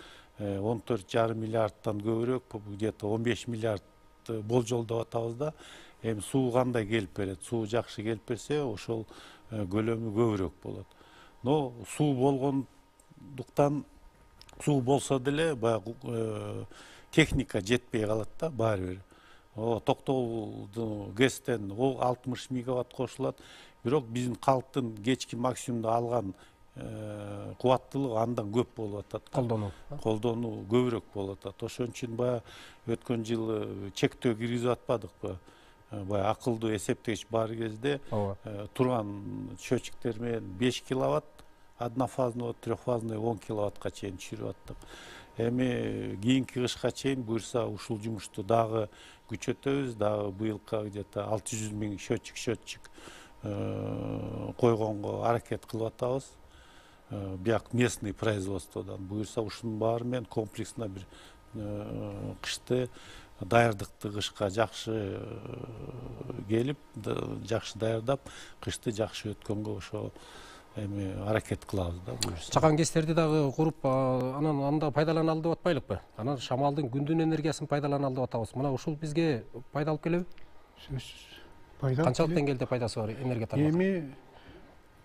B: 14,5 миллиардтан көбүрөөк, где-то 15 миллиард болжолдоп атабыз да. Эми суу кандай келип берет? Суу жакшы келип берсе, ошол көлөмү көбүрөөк болот. Но суу болгондуктан, суу болсо деле баягы техника жетпей калат да, баары бир. Токтогулдун ГЭСтен 60 мегаватт кошулат. Бирок биздин калктын кечки максимумда алган кубаттуулугу андан көп болуп атат. Колдонуу көбүрөөк болуп атат. Ошон үчүн баягы өткөн жылы чектөө киргизип атпадыкпы? Баягы акылдуу эсептегич бар кезде турган счетчиктер менен 5 киловатт, однофазный, трехфазный 10 киловаттка чейин түшүрүп аттык. Эми кийинки кышка чейин буюрса ушул жумушту дагы күчөтөбүз. Дагы быйылка где-то 600 миң счетчик койгонго аракет кылып атабыз. Бияк местный производстводан. Буюрса ушунун баары менен комплексно бир кышты даярдыкты кышка жакшы келип, жакшы даярдап, кышты жакшы өткөнгө ошо эми аракет кылабыз да.
A: Чакан ГЭСтерди дагы куруп, анан анда пайдалана алды деп атпайлыкпы? Анан шамалдын күндүн энергиясын пайдалана алды деп атабыз. Мына ушул бизге пайда алып келеби?
C: Пайда.
A: Канчалык деңгээлде пайдасы бар энергия тармагы?
C: Эми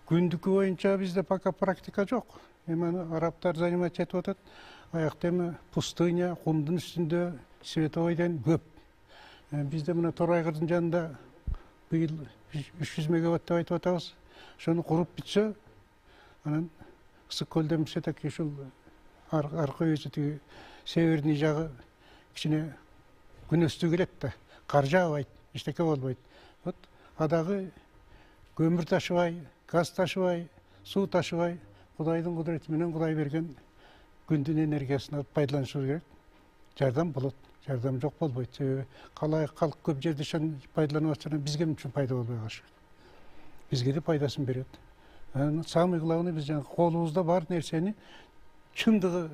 C: күндүкү боюнча бизде пока практика жок. Эми арабтар заниматься этип атат. Аякта эми пустыня, кумдун үстүндө световойдон көп. Бизде мына Торайгырдын жанында быйыл 300 мегаватт деп айтып атабыз. Ошону куруп бүтсө, анан Ысык көлдөн все-таки ушул аркы өзү тиги северный жагы кичине күнөстүү келет да. Кар жаабайт, эчтеке болбойт. Вот адагы көмүр ташыбай, газ ташыбай, суу ташыбай, Кудайдын кудурети менен Кудай берген күндүн энергиясын алып пайдаланышыбыз керек. Жардам болот, жардам жок болбойт. Себеби калай калк көп жерде ошону пайдаланып атса, бизге үчүн пайда болбой калышат. Бизге де пайдасын берет. Самый главный биз жаңы колубузда бар нерсени чындыгы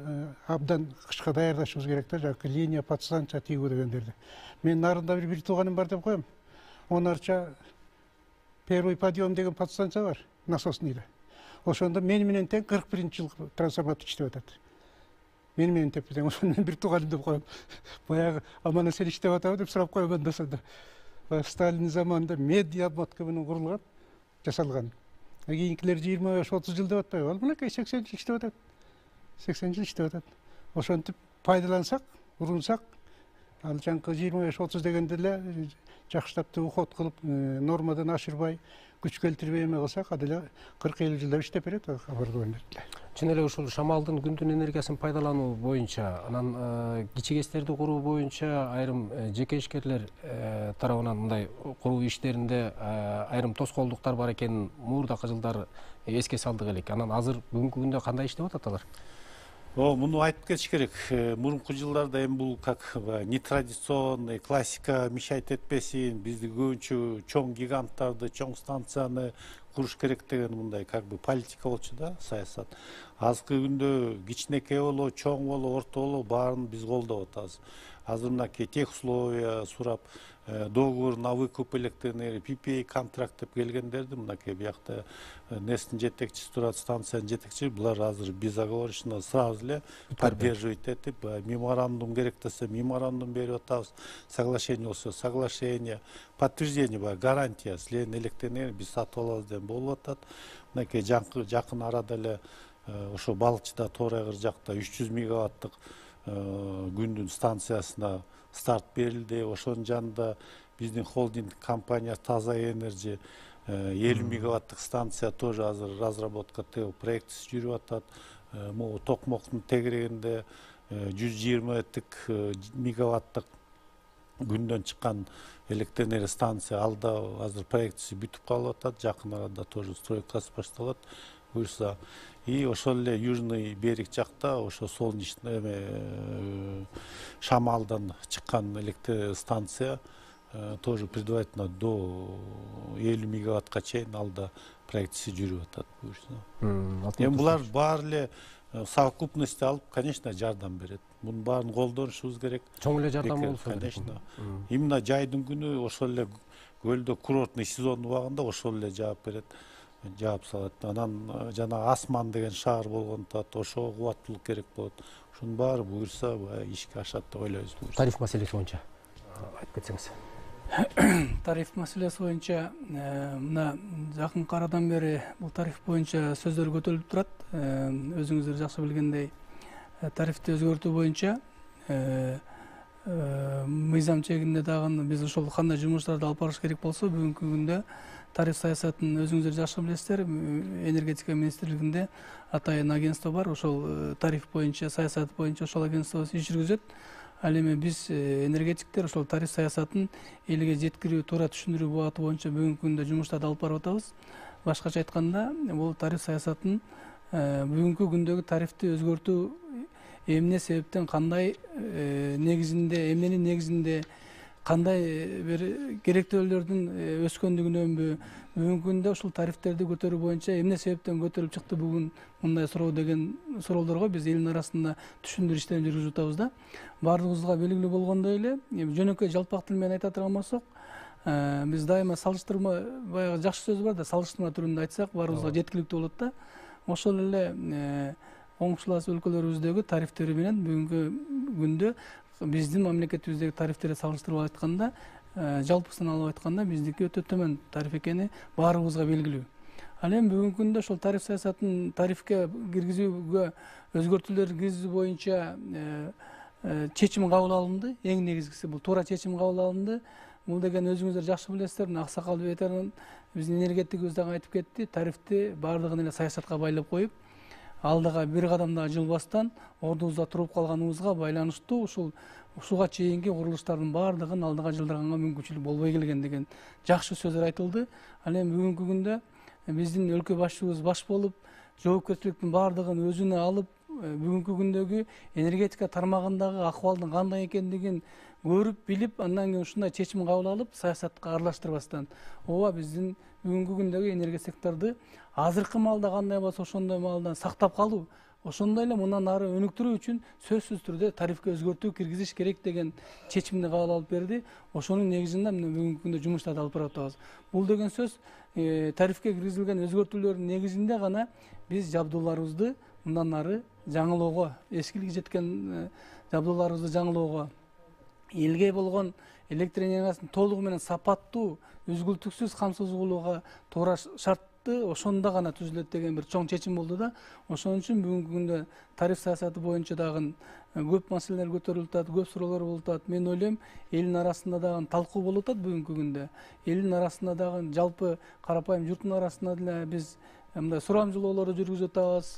C: абдан кышка даярдашыбыз керек да, жаңы линия подстанция тийгүү дегендерди. Мен нарында бир тууганым бар деп коем. Онарча первый подъем деген подстанция бар, насосныйда. Ошондо мен менен тең 41-жыл трансформатор иштеп атат. Мен менен тең ошону бир тууганым деп коем. Баягы аман сен иштеп атабы деп сурап коем анда сонда. Сталин заманында медиа обмотка менен курулган, жасалган. Кийинкилер 25-30 жыл деп атпайбы? Ал мынакей 80 жыл иштеп атат. 80 жыл иштеп атат. Ошентип пайдалансак, урунсак, ал жаңкы 25-30 дегенде эле жакшылап уход кылып, нормадан ашырбай, күч келтирбей эме кылсак, ал эле 40-50 жылда иштеп берет, оборудование.
A: Чын эле ушул шамалдын күндүн энергиясын пайдалануу боюнча, анан кичи ГЭСтерди куруу боюнча айрым жеке ишкерлер тарабынан мындай куруу иштеринде айрым тоскоолдуктар бар экенин мурдакы жылдары эске салдык элек. Анан азыр бүгүнкү күндө кандай иштеп атат алар?
B: Муну айтып кетиш керек. Мурунку жылдарда эми бул как нетрадиционный, классика мешать этпесин, бизди көбүнчө чоң гиганттарды, чоң станцияны куруш керек деген мындай как бы политика болчу да, саясат. Азыркы күндө кичинекей болобу, чоң болобу, орто болобу баарын биз колдоп атабыз. Азыр мынакей тех условия сурап, договор на выкуп электроэнергии, PPA контракт деп келгендерди мынакей биякта нестин жетекчиси турат, станциянын жетекчиси, булар азыр безоговорочно сразу эле поддерживать этип, меморандум керек десе меморандум берип атабыз, соглашение болсо соглашение, подтверждение бар, гарантия, силердин электроэнергия биз сатып алабыз деген болуп атат. Мынакей жакын арада эле ошо Балыкчыда Тоор Айгыр жакта 300 мегаваттык күндүн станциясына старт берилди. Ошонун жанында биздин холдинг компания Таза Энерджи 50 мегаваттык станция тоже азыр разработка проектиси жүрүп атат. Могу Токмоктун тегерегинде 120 мегаваттык күндөн чыккан электроэнергия станция алда азыр проектиси бүтүп калып атат. Жакын арада тоже стройкасы башталат. Буюрса, и ошол эле южный берег жакта ошо солнечный шамалдан чыккан электростанция тоже предварительно до 50 мегаваттка чейин алда проектиси жүрүп атат. Буюрса, булар баары эле совокупности алып, конечно, жардам берет. Мунун баарын колдонушубуз керек.
A: Чоң эле жардам болсо керек.
B: Конечно. Именно жайдын күнү ошол эле көлдө курортный сезон убагында ошол эле жаап берет. Жаап салат. Анан жана Асман деген шаар болгондо ошого кубаттуулук керек болот. Ушунун баары буюрса ишке ашат деп ойлойбуз.
A: Тариф маселеси боюнча айтып кетсеңиз.
D: Тариф маселеси боюнча мына жакынкы арадан бери бул тариф боюнча сөздөр көтөрүлүп турат. Өзүңүздөр жакшы билгендей, тарифти өзгөртүү боюнча мыйзам чегинде дагы биз ошол кандай жумуштарды алып барыш керек болсо, бүгүнкү күндө тариф саясатын өзүңүздөр жакшы билесиздер. Энергетика министрлигинде атайын агентство бар. Ошол тариф боюнча, саясат боюнча ошол агентство иш жүргүзөт. Ал эми биз энергетиктер ошол тариф саясатын элге жеткирүү, туура түшүндүрүү багыты боюнча бүгүнкү күндө жумуштарды алып барып атабыз. Башкача айтканда, бул тариф саясатын бүгүнкү күндөгү тарифти өзгөртүү эмне себептен, кандай негизинде, эмненин негизинде, кандай бир керектөөлөрдүн өскөндүгүнөнбү, бүгүнкү күндө ушул тарифтерди көтөрүү боюнча эмне себептен көтөрүлүп чыкты бүгүн мындай суроо деген суроолорго биз элдин арасында түшүндүрүү иштерин жүргүзүп атабыз да. Баардыгыбызга белгилүү болгондой эле, жөнөкөй жалпак тил менен айта турган болсок, биз дайыма салыштырма, баягы жакшы сөз бар да, салыштырма түрүндө айтсак баарыбызга жеткиликтүү болот да. Ошол эле оңчулас өлкөлөрүбүздөгү тарифтери менен бүгүнкү күндө биздин мамлекетибиздеги тарифтерди салыштырып айтканда, жалпысын алып айтканда биздики өтө төмөн тариф экени баарыбызга белгилүү. Ал эми бүгүнкү күндө ошол тариф саясатын тарифке киргизүүгө өзгөртүүлөр киргизүү боюнча чечим кабыл алынды. Эң негизгиси бул туура чечим кабыл алынды. Бул деген өзүңүздөр жакшы билесиздер, Аксакал ветеран биздин энергетигибиз дагы айтып кетти, тарифти баардыгын эле саясатка байлап коюп, алдыга бир кадам да жылбастан ордубузда туруп калганыбызга байланыштуу ушуга чейинки курулуштардын баардыгын алдыга жылдырганга мүмкүнчүлүк болбой келген деген жакшы сөздөр айтылды. Ал эми бүгүнкү күндө биздин өлкө башчыбыз баш болуп, жоопкерчиликтин баардыгын өзүнө алып, бүгүнкү күндөгү энергетика тармагындагы акыбалдын кандай экендигин көрүп билип, андан кийин ушундай чечим кабыл алып, саясатка аралаштырбастан, ооба биздин бүгүнкү күндөгү энергия секторду азыркы маалда кандай болсо ошондой маалдан сактап калуу, ошондой эле мындан ары өнүктүрүү үчүн сөзсүз түрдө тарифке өзгөртүү киргизиш керек деген чечимди кабыл алып берди. Ошонун негизинде бүгүнкү күндө жумуштарды алып барып атабыз. Бул деген сөз тарифке киргизилген өзгөртүүлөрдүн негизинде гана биз жабдууларыбызды мындан ары жаңылоого, эскилиги жеткен жабдууларыбызды жаңылоого, элге болгон электр энергиясын толугу менен сапаттуу, үзгүлтүксүз камсыз кылууга туура шарттуу ошондо гана түзүлөт деген бир чоң чечим болду да. Ошон үчүн бүгүнкү күндө тариф саясаты боюнча дагы көп маселелер көтөрүлүп атат, көп суроолор болуп атат. Мен ойлойм, элдин арасында дагы талкуу болуп атат бүгүнкү күндө. Элдин арасында дагы жалпы карапайым журттун арасында деле биз мындай сурамжылоолорду жүргүзүп атабыз.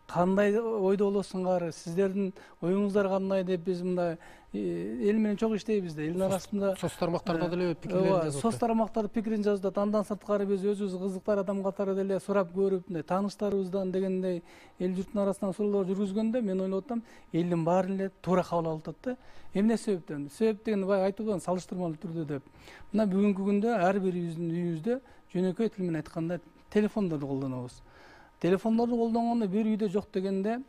D: кандай ойдо болосуңар, сиздердин оюңуздар кандай деп биз мындай эл менен чогуу иштейбиз да. Элдин арасында
A: соц тармактарда деле пикирлерин жазып
D: соц тармактар пикирин жазып атат. Андан сырткары биз өзүбүз кызыктар адам катары деле сурап көрүп, мындай тааныштарыбыздан дегендей эл журттун арасынан суроолор жүргүзгөндө мен ойлоп атам, элдин баары эле туура кабыл алып атат да. Эмне себептен? Себеп дегенди баягы айтып атам, салыштырмалуу түрдө деп. Мына бүгүнкү күндө ар бирибиздин үйүбүздө жөнөкөй тил менен айтканда телефондорду колдонобуз. Телефондорду колдонгондо бир үйдө жок дегенде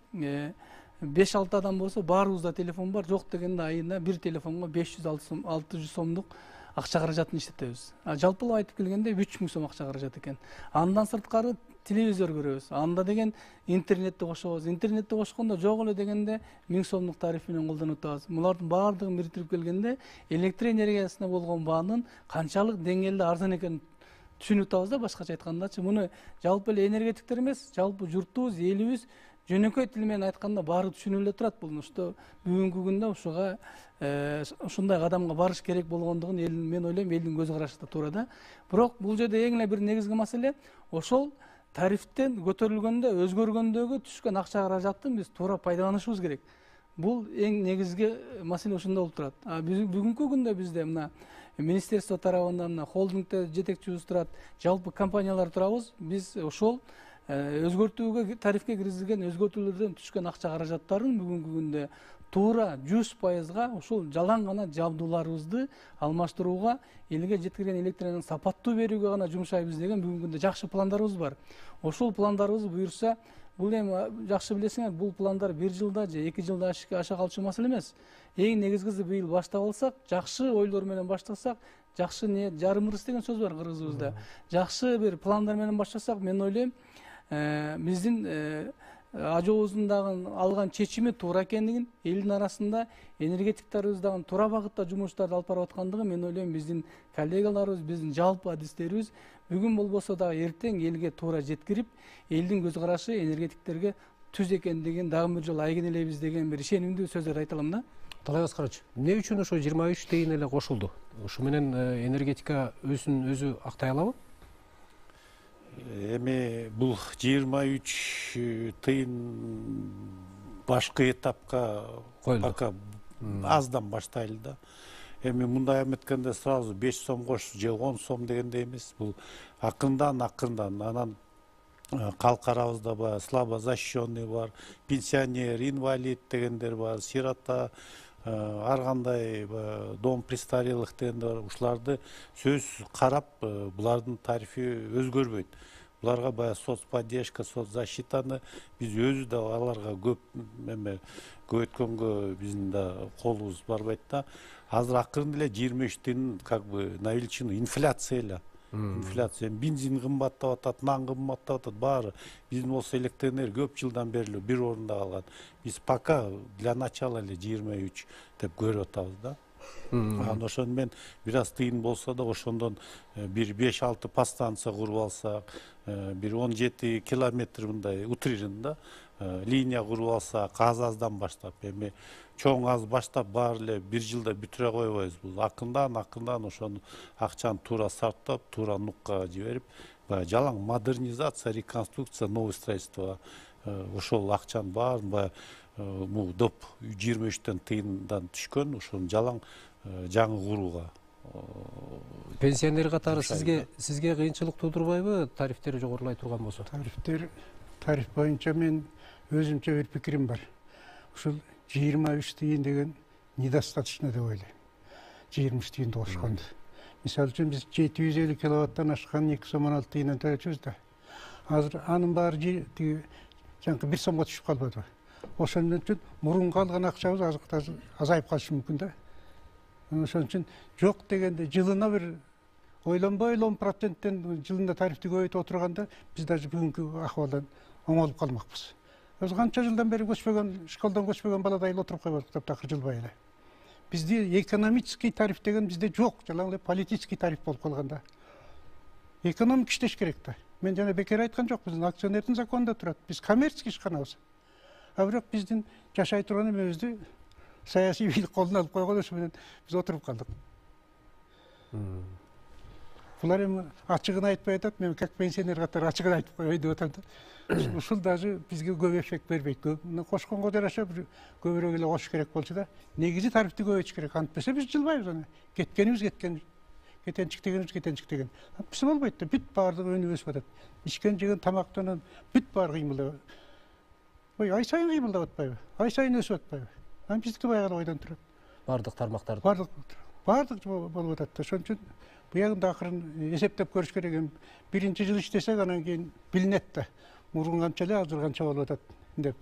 D: 5-6 адам болсо баарыбызда телефон бар, жок дегенде айына бир телефонго 500-600 сомдук акча каражатын иштетебиз. Жалпылап айтып келгенде 3000 сом акча каражат экен. Андан сырткары телевизор көрөбүз. Анда деген интернетти кошобуз. Интернетти кошкондо жок эле дегенде 1000 сомдук тариф менен колдонуп атабыз. Булардын баардыгын бириктирип келгенде электр энергиясына болгон баанын канчалык деңгээлде арзан экенин түшүнүп атабыз да. Башкача айткандачы, муну жалпы эле энергетиктер эмес, жалпы журтубуз, элибиз жөнөкөй тил менен айтканда баары түшүнүп эле турат. Бул что бүгүнкү күндө ушуга ушундай кадамга барыш керек болгондугун мен ойлойм элдин көз карашы да туура да. Бирок бул жерде эң эле бир негизги маселе ошол тарифтен көтөрүлгөндө, өзгөргөндөгү түшкөн акча каражаттын биз туура пайдаланышыбыз керек. Бул эң негизги маселе ошондо болуп турат. Бүгүнкү күндө бизде мына министерство тарабынан мына холдингде жетекчибиз турат, жалпы компаниялар турабыз. Биз ошол өзгөртүүгө, тарифке киргизилген өзгөртүүлөрдөн түшкөн акча каражаттарын бүгүнкү күндө туура 100%га ошол жалаң гана жабдууларыбызды алмаштырууга, элге жеткирген электр энергиясын сапаттуу берүүгө гана жумшайбыз деген бүгүнкү күндө жакшы пландарыбыз бар. Ошол пландарыбыз буюрса, бул эми жакшы билесиңер, бул пландар 1 жылда же 2 жылда аша калчу маселе эмес. Эң негизгиси быйыл баштап алсак, жакшы ойлор менен баштасак, жакшы жарым ырыс деген сөз бар кыргызыбызда. Жакшы бир пландар менен баштасак, мен ойлойм, биздин ажообуздун дагы алган чечими туура экендигин, элдин арасында энергетиктерибиз дагы туура багытта жумуштарды алып барып аткандыгын мен ойлойм, биздин коллегаларыбыз, биздин жалпы адистерибиз бүгүн болбосо дагы эртең элге туура жеткирип, элдин көз карашы энергетиктерге түз экендигин дагы бир жолу айгин элебиз деген бир ишенимдүү сөздөрдү айта алам да.
A: Талай Аскарович, эмне үчүн ошо 23 тыйын эле кошулду? Ушу менен энергетика өзү актай алабы?
B: Эми бул 23 тыйын башкы этапка пока аздан баштайлы да. Эми мындай эметкенде сразу 5 сом кош же 10 сом дегенде эмес, бул акырындан анан калкарабызда бар, слабо защищенный бар, пенсионер, инвалид дегендер бар, сирота, ар кандай дом престарелых дегендер бар. Ушуларды сөзсүз карап, булардын тарифи өзгөрбөйт. Буларга баягы соцподдержка, соцзащитаны биз өзү да аларга көп көбөйткөнгө биздин да колубуз барбайт да. Азыр акырын эле 23 тыйын как бы на величину инфляция эле. Инфляция, бензин кымбаттап атат, нан кымбаттап атат, баары. Биздин болсо электр энергия көп жылдан бери бир орунда калган. Биз пока для начала эле 23 деп көрүп атабыз да. Ошондон мен бир аз тыйын болсо да ошондон бир 5-6 подстанция куруп алсак, бир 17 километр мындай утрирен да линия куруп алсак, аздан баштап, эми чоң аз баштап баары эле бир жылда бүтүрө койбойбуз. Бул акырындан ошону акчаны туура сарптап, туура нукка жиберип, баягы жалаң модернизация, реконструкция, новый строительство ошол акчанын баарын баягы доп 23 тыйындан түшкөн ошону жалаң жаңы курууга.
A: Пенсионер катары сизге кыйынчылык туудурбайбы, тарифтери жогорулай турган болсо?
C: Тариф боюнча мен өзүмчө бир пикирим бар. Ушул 23 тыйын деген недостаточно деп ойлойм. 23 тыйынды кошкондо. Мисалы үчүн биз 750 киловаттан ашкан 2 сом 16 тыйындан төлөчүбүз да. Азыр анын баары жаңкы 1 сомго түшүп калбадыбы? Ошондон үчүн мурунку алган акчабыз азайып калышы мүмкүн да. Ошон үчүн жок дегенде жылына бир ойлонбой 10%тен жылында тарифти көбөйтүп отурганда биз даже бүгүнкү акыбалдан оңолуп калмакпыз. Өз канча жылдан бери көчпөгөн, школдон көчпөгөн баладай эле отуруп койбодук таптакыр жылбай эле. Бизде экономический тариф деген бизде жок, жалаң эле политический тариф болуп калган да. Экономик иштеш керек да. Мен жана бекер айткан жок, биздин акционердин законунда турат. Биз коммерческий ишканабыз. А бирок биздин жашай турган эмебизди саясий бийлик колуна алып койгон, ошо менен биз отуруп калдык. Булар эми ачыгын айтпай атат, мен как пенсионер катары ачыгын айтып коеюн деп атам да. Ушул даже бизге көп эффект бербейт. Кошконго жараша бир көбүрөөк эле кош керек болчу да. Негизи тарифти көбөйтүш керек. Антпесе биз жылбайбыз аны. Кеткенибиз кеткен. Кетенчик деген. Антпесе болбойт да. Бүт баардыгы өнүп өсүп атат. Ичкен жеген тамактанын бүт бар кыймылы. Ой, ай сайын кыймылдап атпайбы? Ай сайын өсүп атпайбы? Аны биздики баягы ойдон турат.
A: Бардык тармактар.
C: Бардык болуп атат да. Ошон үчүн буягында акырын эсептеп көрүш керек. Биринчи жыл иштесек, анан кийин билинет да. Мурун канча эле, азыр канча болуп атат деп.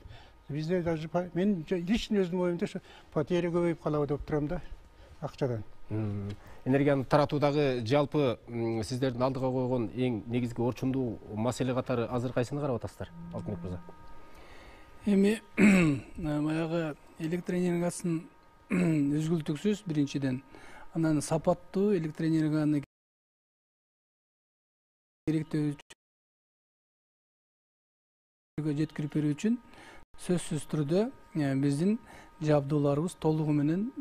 C: Бизде даже мен лично өзүмдүн оюмда ушу потеря көбөйүп калабы деп турам да, акчадан.
A: Энергияны таратуудагы жалпы сиздердин алдыга койгон эң негизги орчундуу маселе катары азыр кайсыны карап атасыздар, Алтынбек мырза?
D: Эми баягы электр энергиясын үзгүлтүксүз биринчиден, анан сапаттуу электр энергияны керектөө жеткирип берүү үчүн сөзсүз түрдө биздин жабдууларыбыз толугу менен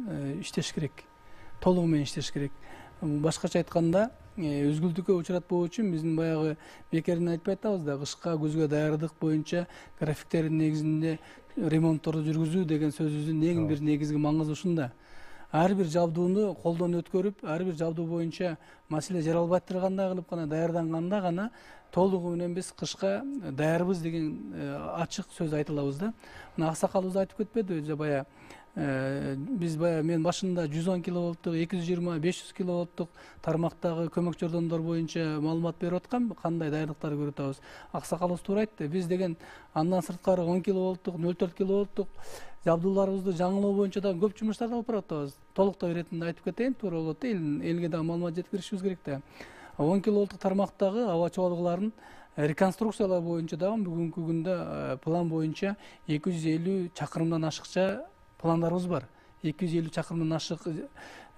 D: иштеш керек. Башкача айтканда, үзгүлтүккө учуратпоо үчүн биздин баягы бекерден айтпай атабыз да, кышка күзгө даярдык боюнча графиктердин негизинде ремонтторду жүргүзүү деген сөзүбүздүн эң бир негизги маңызы ушунда. Ар бир жабдууну колдон өткөрүп, ар бир жабдуу боюнча маселе жаралбай турганда кылып гана даярданганда гана толугу менен биз кышка даярбыз деген ачык сөз айта алабыз да. Мына аксакалыбыз айтып кетпедиби, бая биз мен башында 110 киловолттук, 220, 500 киловолттук тармактагы көмөк жардамдар боюнча маалымат берип аткам, кандай даярдыктарды көрүп атабыз. Аксакалыбыз туура айтты. Биз деген андан сырткары 10 киловолттук, 0,4 киловолттук жабдууларыбызды жаңылоо боюнча да көп жумуштарды алып барып атабыз. Толуктай иретинде айтып кетейин, туура болот да, элге да маалымат жеткиришибиз керек да. 10 киловолттук тармактагы аба чабалгыларын реконструкциялар боюнча да бүгүнкү күндө план боюнча 250 чакырымдан ашыкча пландарыбыз бар. 250 чакырымдан ашык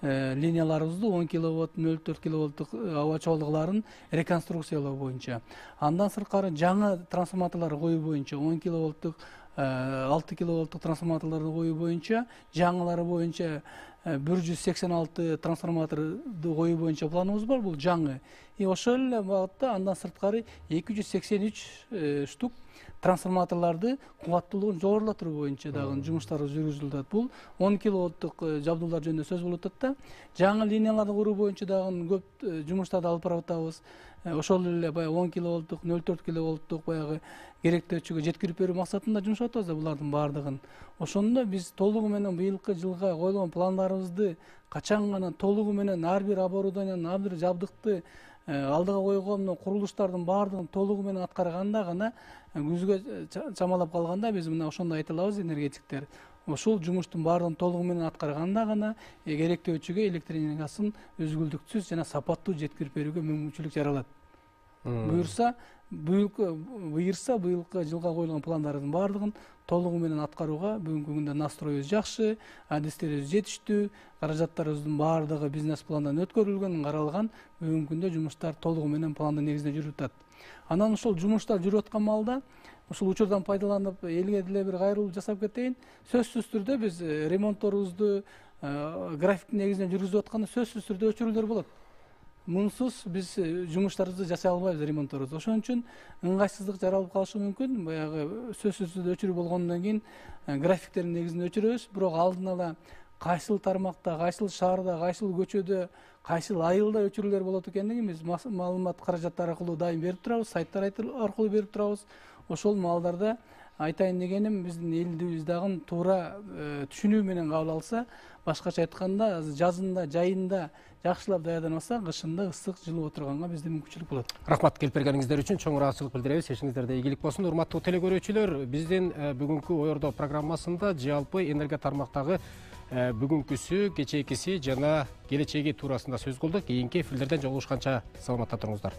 D: линияларыбызды 10 киловатт, 0,4 киловатттык аба чабалгыларын реконструкциялоо боюнча. Андан сырткары жаңы трансформаторларды коюу боюнча 10 киловатттык, 6 киловатттык трансформаторларды коюу боюнча, жаңылары боюнча 186 трансформаторду коюу боюнча планыбыз бар, бул жаңы. Ошол эле багытта андан сырткары 283 штук трансформаторларды кубаттуулугун жогорулатуу боюнча дагы жумуштар жүргүзүлүп атат. Бул 10 киловатттык жабдуулар жөнүндө сөз болуп атат да. Жаңы линияларды куруу боюнча дагы көп жумуштарды алып барып атабыз. Ошол эле баягы 10 киловатттык, 0,4 киловатттык баягы керектөөчүгө жеткирип берүү максатында жумуш атабыз да булардын баардыгын. Ошондо биз толугу менен быйылкы жылга коюлган пландарыбызды качан гана толугу менен ар бир оборудованияны, ар бир жабдыкты алдыга койгон курулуштардын баардыгын толугу менен аткарганда гана күзгө чамалап калганда биз мына ошондой айта алабыз, энергетиктер. Ошол жумуштун баардыгын толугу менен аткарганда гана керектөөчүгө электр энергиясын үзгүлтүксүз жана сапаттуу жеткирип берүүгө мүмкүнчүлүк жаралат. Буюрса быйылкы жылга коюлган пландардын баардыгын толугу менен аткарууга бүгүнкү күндө настроюбуз жакшы, адистерибиз жетиштүү, каражаттарыбыздын баардыгы бизнес пландан өткөрүлгөн, каралган. Бүгүнкү күндө жумуштар толугу менен пландын негизинде жүрүп атат. Анан ошол жумуштар жүрүп аткан маалда ушул учурдан пайдаланып элге деле бир кайрылуу жасап кетейин. Сөзсүз түрдө биз ремонтторубузду графиктин негизинде жүргүзүп атканда сөзсүз түрдө өчүрүүлөр болот. Мунсуз биз жумуштарыбызды жасай албайбыз, ремонтторубуз. Ошон үчүн ыңгайсыздык жаралып калышы мүмкүн. Баягы сөзсүз түрдө өчүрүү болгондон кийин графиктердин негизинде өчүрөбүз, бирок алдын ала кайсыл тармакта, кайсыл шаарда, кайсыл көчөдө, кайсыл айылда өчүрүүлөр болот экендигин биз маалымат каражаттары аркылуу дайым берип турабыз, сайттар аркылуу берип турабыз. Ошол маалдарда айтайын дегеним, биздин элдибиз дагы туура түшүнүү менен кабыл алса, башкача айтканда жазында, жайында жакшылап даярданмаса, кышында ысык жылып отурганга бизде мүмкүнчүлүк болот.
A: Рахмат, келип бергениңиздер үчүн чоң ыраазычылык билдиребиз. Эшиңиздерде ийгилик болсун. Урматтуу телекөрүүчүлөр, биздин бүгүнкү ой ордо программасында жалпы энергия тармактагы бүгүнкүсү, кечээкиси жана келечеги туурасында сөз кылдык. Кийинки эфирлерден жолугушканча саламатта туруңуздар.